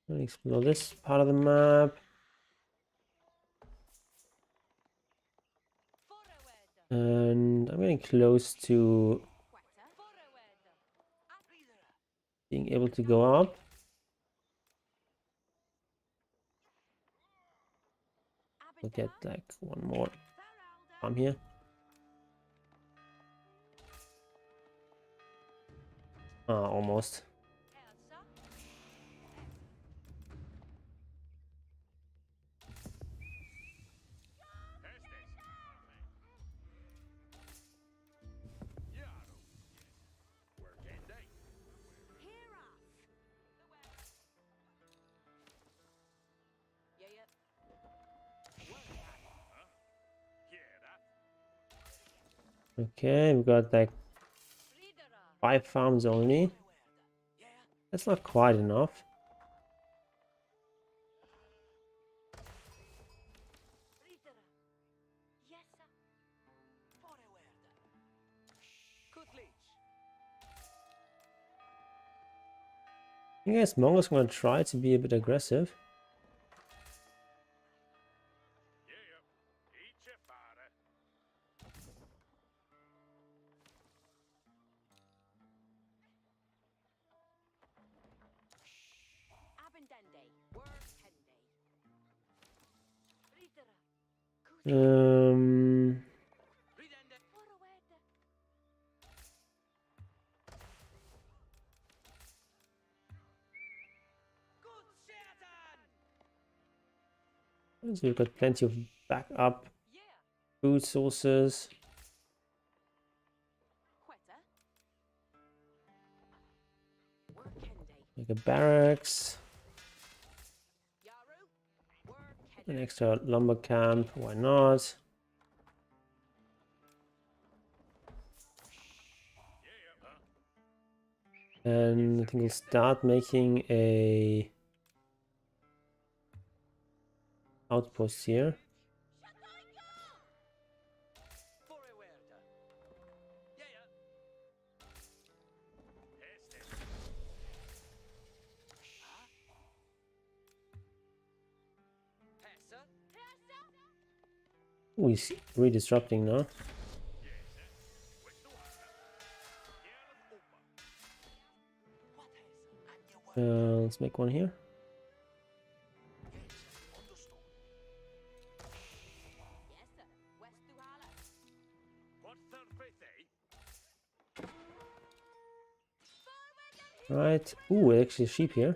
Let me explore this part of the map. And I'm getting close to being able to go up. We'll get like 1 more farm here. Almost. Okay, we got like Ридера. 5 farms only. That's not quite enough. Ридера. Yes, sir. I guess Mongo's gonna try to be a bit aggressive. Abendende. Work Hende. Ридера. Um, Forward. so we've got plenty of backup Yeah. food sources. Quetta. Work Hende. Like a barracks, Yaru. Work an Hende. extra lumber camp, why not? And I think we'll start making a outpost here. Ooh, he's redisrupting now. Let's make one here. Yes, sir. West Duhala. Right. Ooh, actually a sheep here.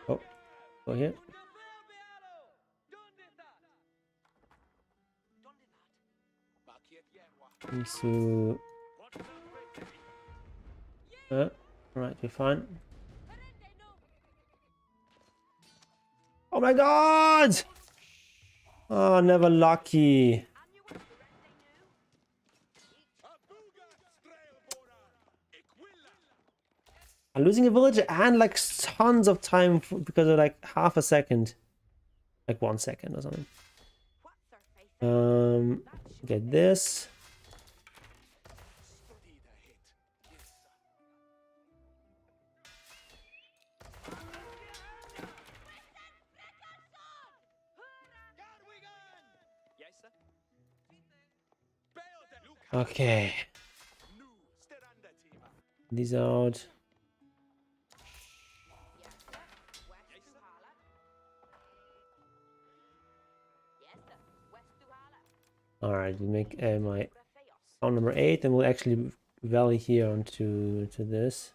Oh, go here. Needs to... right, we're fine. Oh my god! Oh, never lucky. I'm losing a village and like tons of time because of like half a second. Like 1 second or something. Get this. Okay. These out. Alright, we make my town number 8 and we'll actually valley here onto this.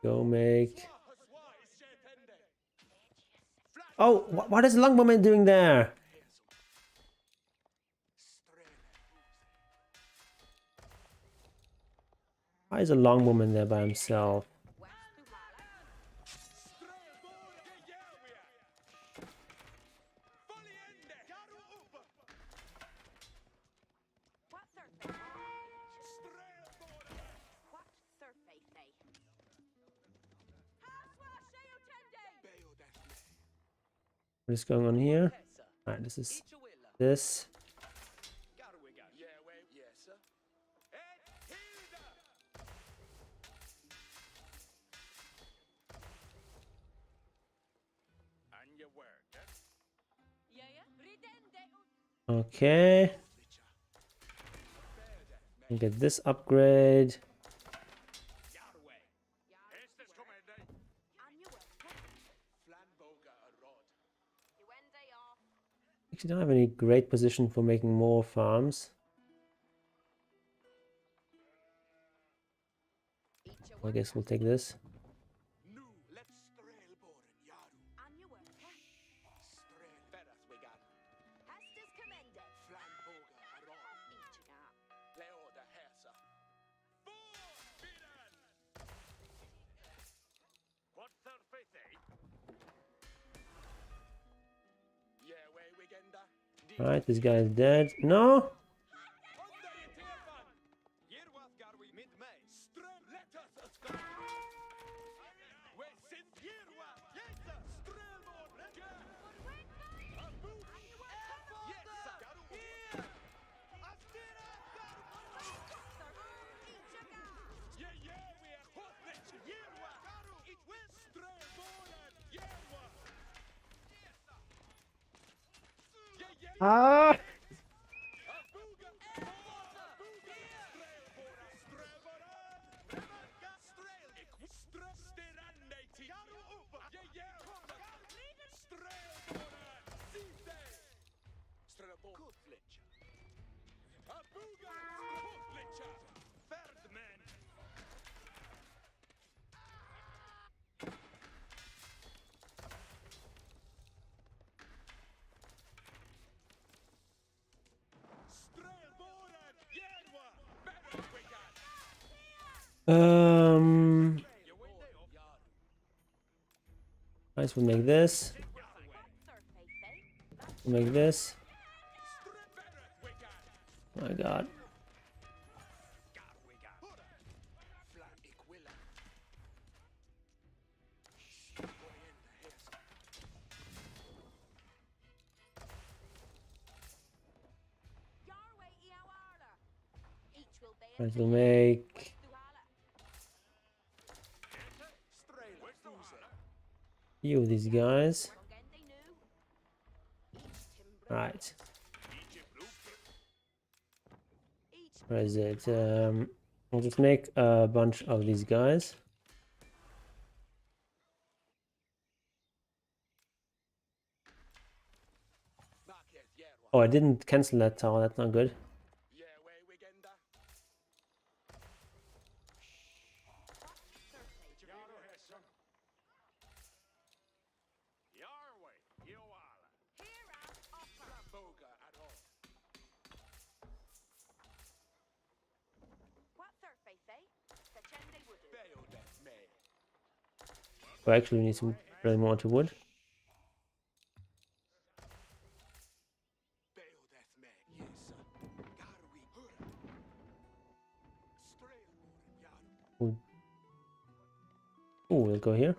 Go make... Oh, what is Longbowman doing there? Why is a Longbowman there by himself? What is going on here? Alright, this is this. Okay. And get this upgrade. Actually, don't have any great position for making more farms. I guess we'll take this. Alright, this guy is dead. No! Ah! Nice, we'll make this. We'll make this. Oh my god. Right, we'll make few of these guys. Right. Where is it? I'll just make a bunch of these guys. Oh, I didn't cancel that tower. That's not good. Oh, actually, we need some really more to wood. Ooh. Ooh, we'll go here.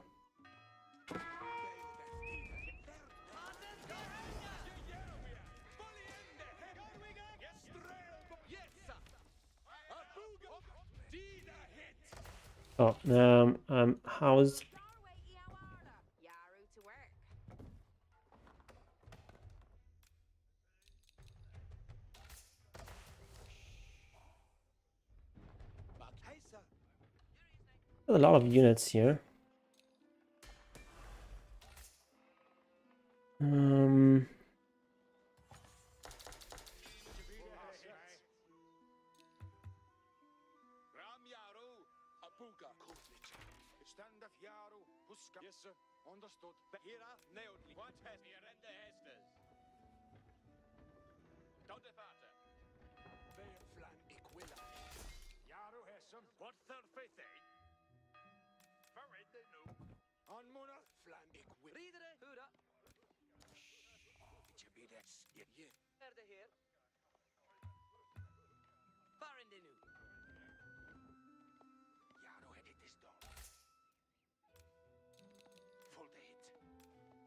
Oh, I'm housed. A lot of units here. Yes, sir. Understood. Hera, neodli. What has mir in the Hestes? Don't vater. Veil flan equilla. Yaru hessum. What third faith eh? Verrende nu. On mona flan equilla. Riedere, hura. Chabides. Ye. Verde here. Verrende nu. Yaru het is done.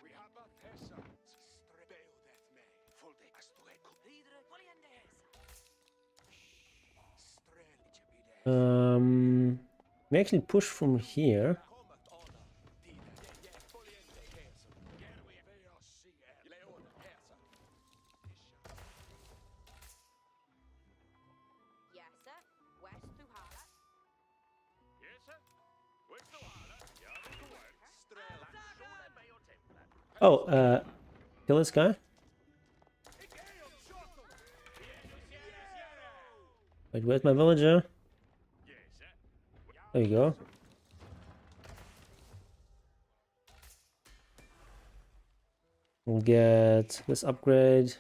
We have a Tessa. Strebeo that may. Full day as to a cook. Leader, Poliende We actually push from here. Oh, kill this guy. Wait, where's my villager? There you go. We'll get this upgrade.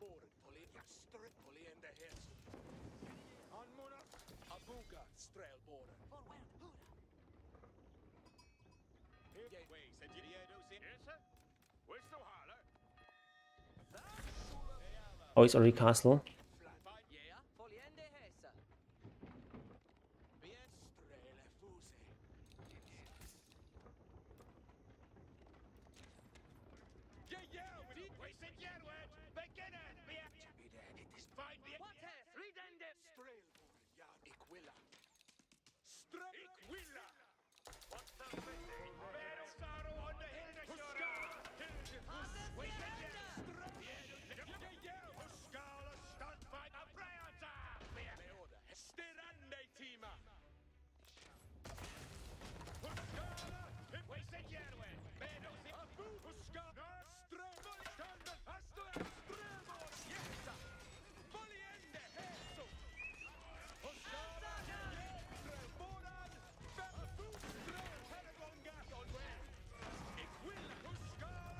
Strävbord, Polly in the heads. On Mona, Abuga, Strävbord. Wait, said you don't see. Yes, sir. Where's the holler? Oh, it's already castle. Yeah, fully in the head, sir. Bien. Strele fuse. Yeah, we said yeah, word. Begin it. Find the. What is? Read in the. Strelbord, ja, Equilla. Equilla. What's the message? Pero sorrow on the hill to shore. We said yeah. Yeah, Huskala stunt fight a Brianza. Stirande tima. Huskala. We said yeah, word. Pero si. Huskala. Strelbord, standard. Astu Strelbord. Yes, sir. Polly in the heads. Huskala. Strelbordan. Strelbonga on way. Equilla. Huskala.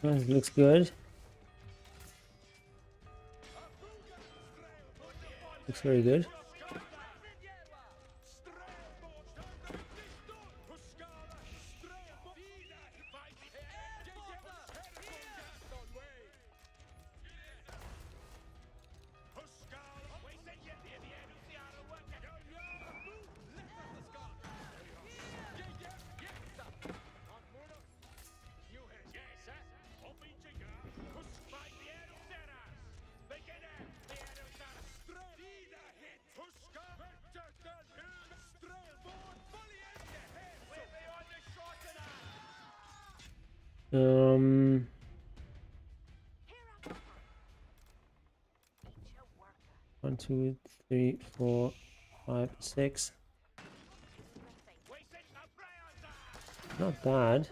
Oh, it looks good. Looks very good. Um, 1, 2, 3, 4, 5, 6. Not bad.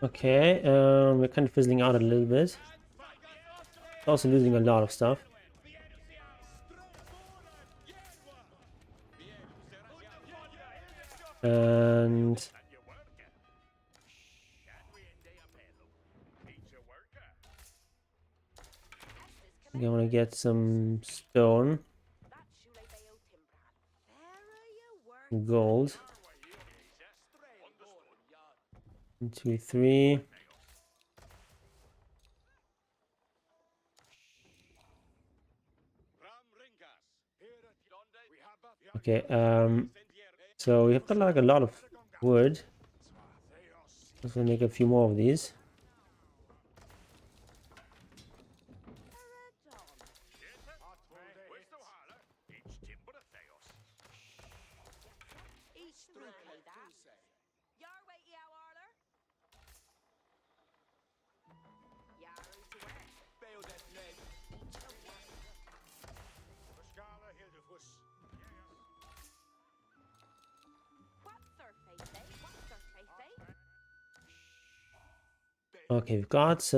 Okay, we're kind of fizzling out a little bit. Also losing a lot of stuff. And I want to get some stone, gold. 1, 2, 3. Okay, so we have got like a lot of wood. Let's make a few more of these. Okay, we've got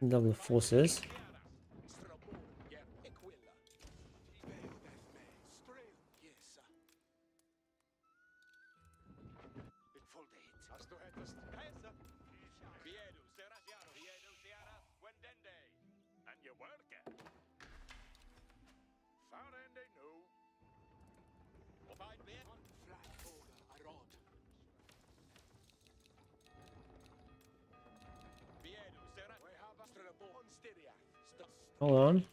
double forces. Hold on.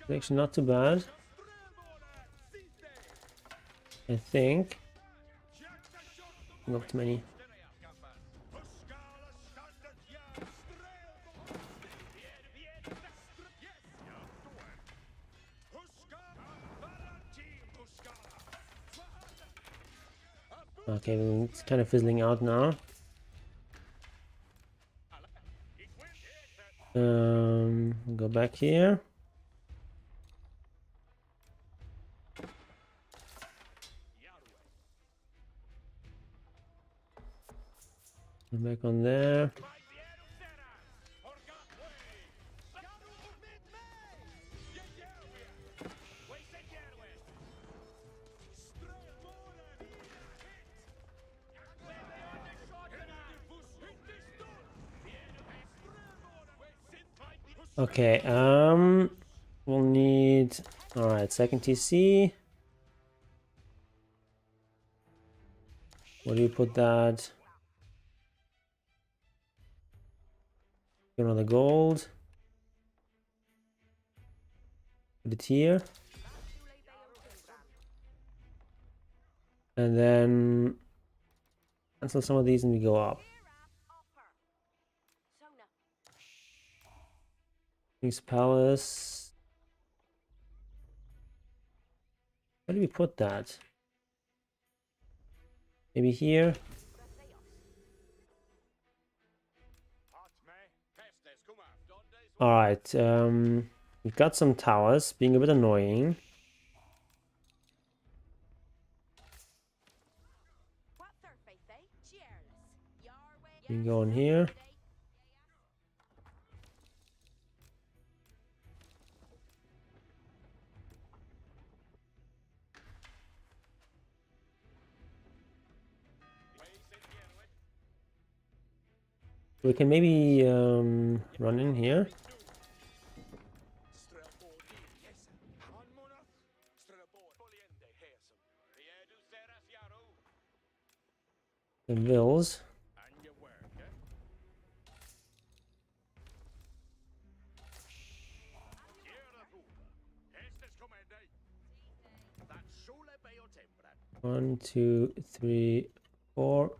It's actually not too bad. I think. Not too many. Okay, well, it's kind of fizzling out now. Go back here. Go back on there. Okay, we'll need, all right, second TC. Where do you put that? Get on the gold. Put it here. And then cancel some of these and we go up. King's Palace. Where do we put that? Maybe here? Alright, we've got some towers, being a bit annoying. We can go in here. We can maybe run in here. The Vills. One, two, three, four.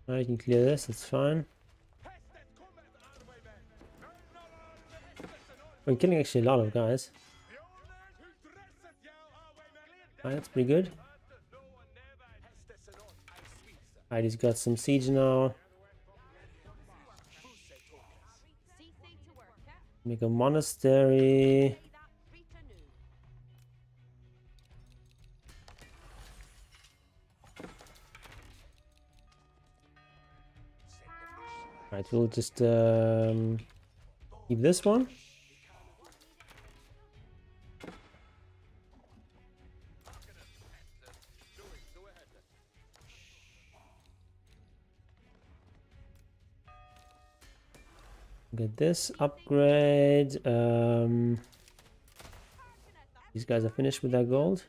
I can clear this, it's fine. We're killing actually a lot of guys. Alright, that's pretty good. Alright, he's got some siege now. Make a monastery. Alright, we'll just keep this one. Get this upgrade. These guys are finished with their gold.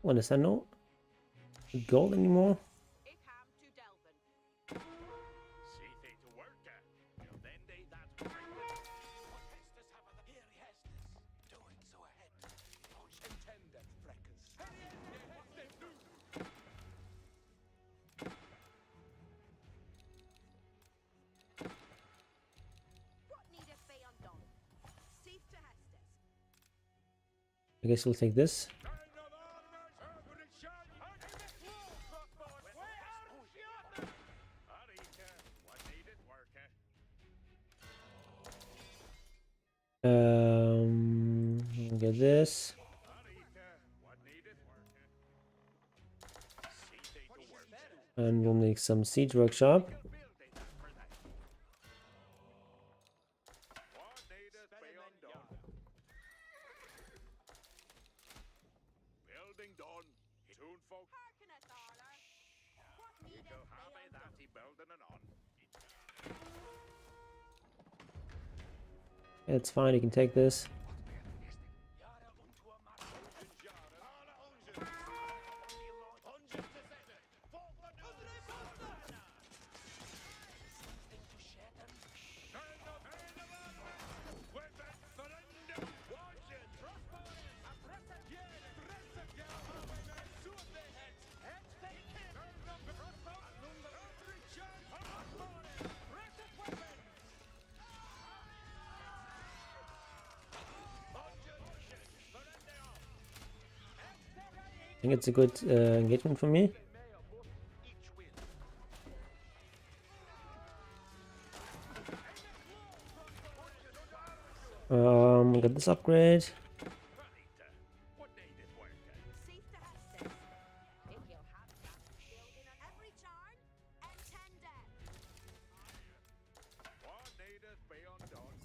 What is that? No gold anymore. I guess we'll take this. We'll get this. And we'll make some siege workshop. Building done. Soon folk. Harken at Darler. What needeth Go they have undone? that he building and on. It's fine, you can take this. I think it's a good engagement for me. Got this upgrade. What needed working? See to Hestes. If you'll have that building on every charn and 10 dead. What needeth be undone?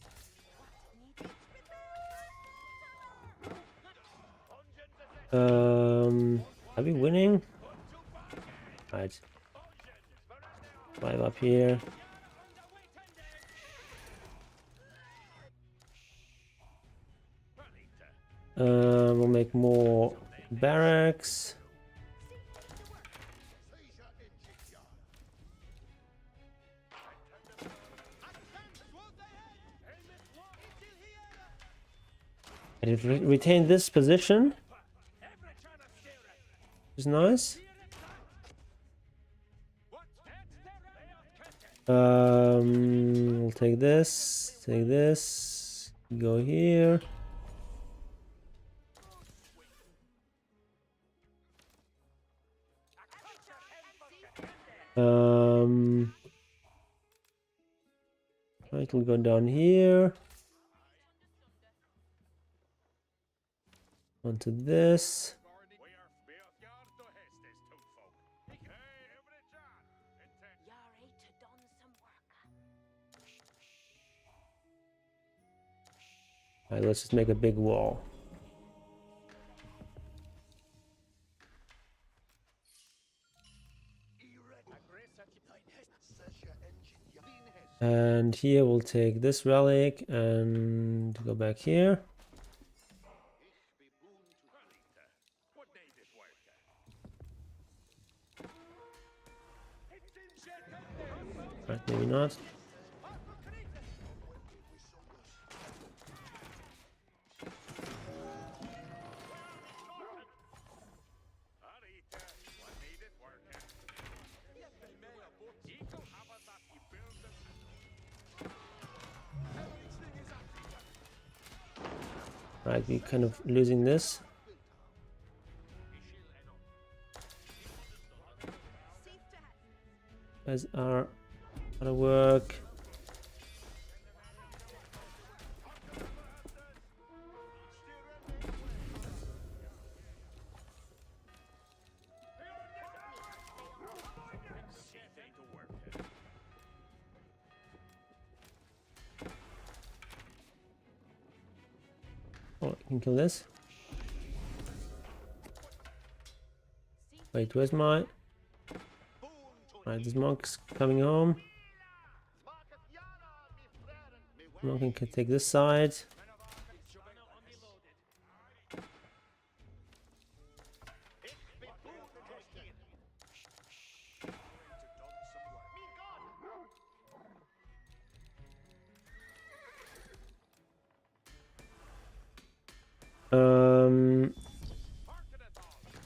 Are we winning? Right. 5 up here. We'll make more barracks. And it retain this position, which is nice. We'll take this, go here. Right, we'll go down here. Onto this. You're ready to done some work. Alright, let's just make a big wall. And here we'll take this relic and go back here. What needed working? Right, maybe not. Arita, what needed working? Eagle have that he building. Right, we're kind of losing this. Guys are out of work. Oh, I can kill this. Wait, where's my... Right, this monk's coming home. Monk can take this side.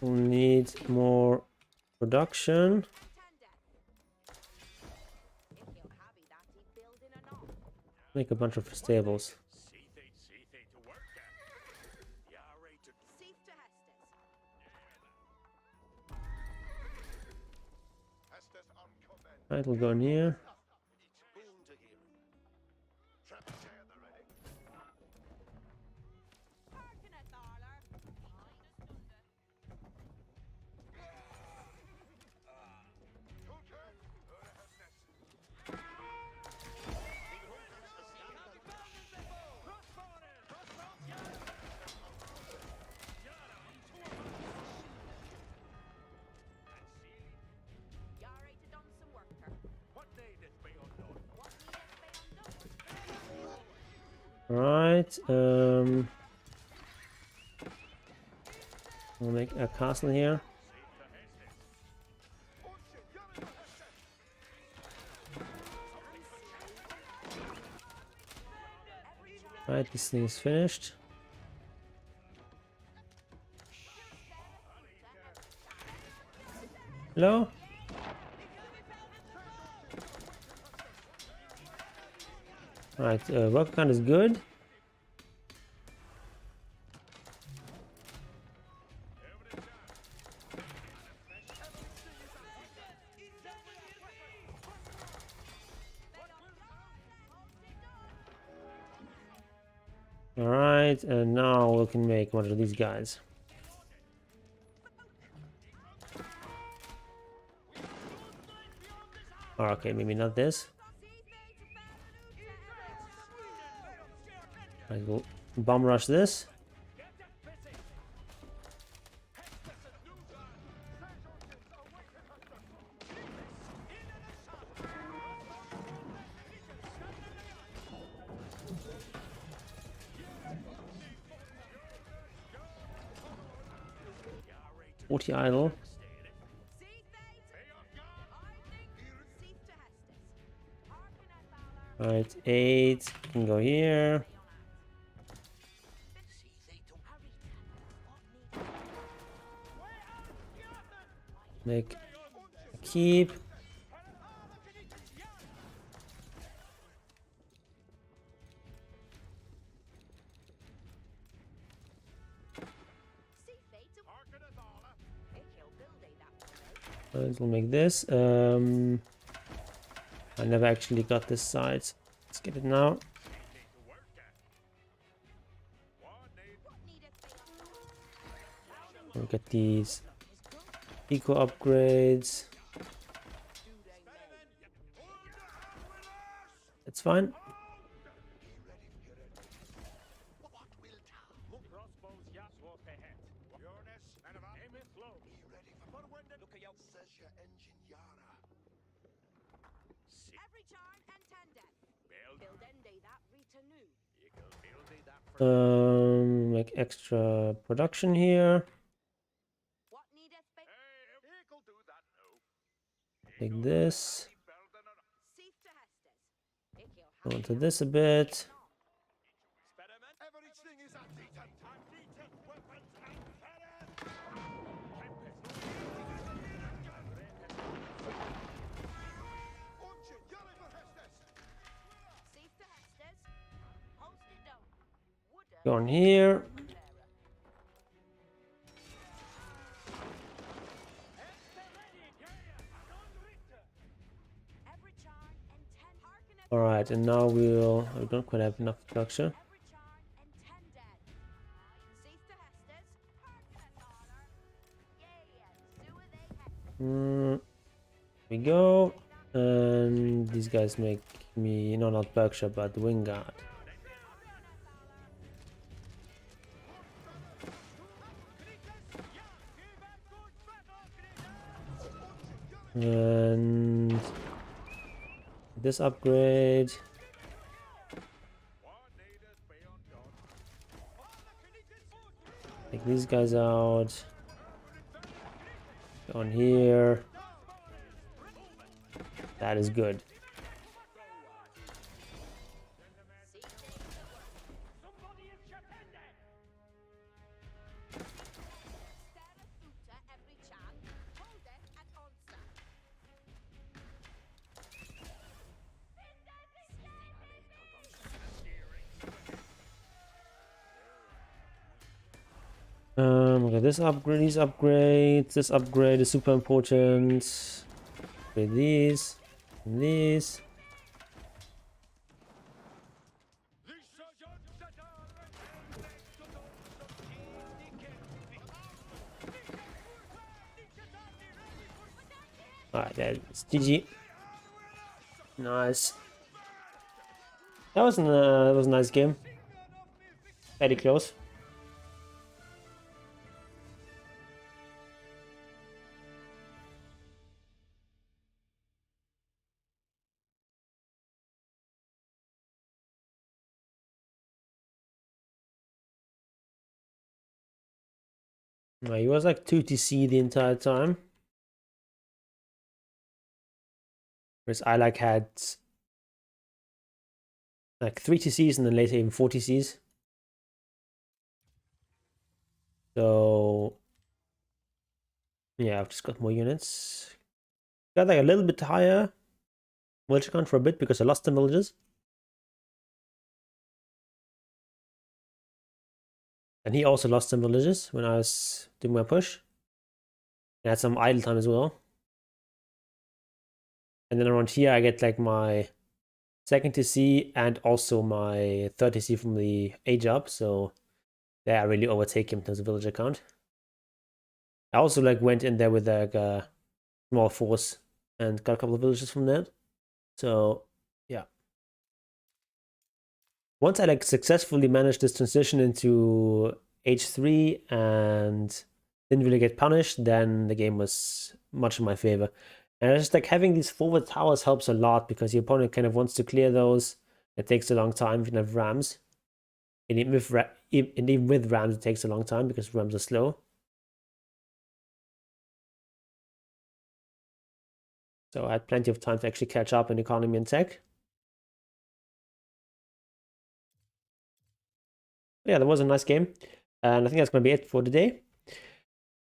We'll need more production. Make a bunch of stables. Right, we'll go in here. Alright, we'll make a castle here. Right, this thing is finished. Hello? Right, work count is good. Alright, and now we can make one of these guys. Oh, okay, maybe not this. I will bomb rush this. Idle. Right, 8 can go here. Make a keep. We'll make this. I never actually got this side. Let's get it now. We'll get these eco upgrades. It's fine. Make extra production here. Take this. Go into this a bit. Go on here. All right, and now we don't quite have enough structure. We go, and these guys make me not Berkshire but Wingard. And this upgrade. Take these guys out. Go on here. That is good. Okay, this upgrade, these upgrades, this upgrade is super important. Okay, these, and these. Alright, that's GG. Nice. That was a nice game. Very close. No, he was like 2 TC the entire time. Whereas I like had like 3 TCs and then later even 4 TCs. So yeah, I've just got more units. Got like a little bit higher villager count for a bit because I lost some villagers. And he also lost some villagers when I was doing my push. I had some idle time as well. And then around here I get like my second TC and also my third TC from the A job. So there I really overtake him in terms of villager count. I also like went in there with like a small force and got a couple of villagers from that. So yeah. Once I like successfully managed this transition into H3 and didn't really get punished, then the game was much in my favor. And I just like having these forward towers helps a lot because the opponent kind of wants to clear those. It takes a long time if you have rams. And even with rams, it takes a long time because rams are slow. So I had plenty of time to actually catch up in economy and tech. Yeah, that was a nice game. And I think that's going to be it for today.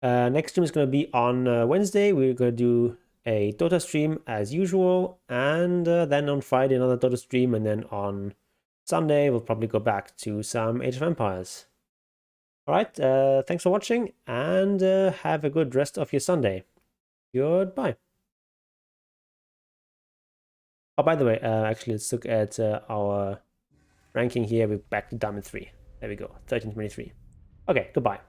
Next stream is going to be on Wednesday. We're going to do a Dota stream as usual. And then on Friday, another Dota stream. And then on Sunday, we'll probably go back to some Age of Empires. All right, thanks for watching. And have a good rest of your Sunday. Goodbye. Oh, by the way, actually, let's look at our ranking here. We're back to Diamond 3. There we go, 1323. Okay, goodbye.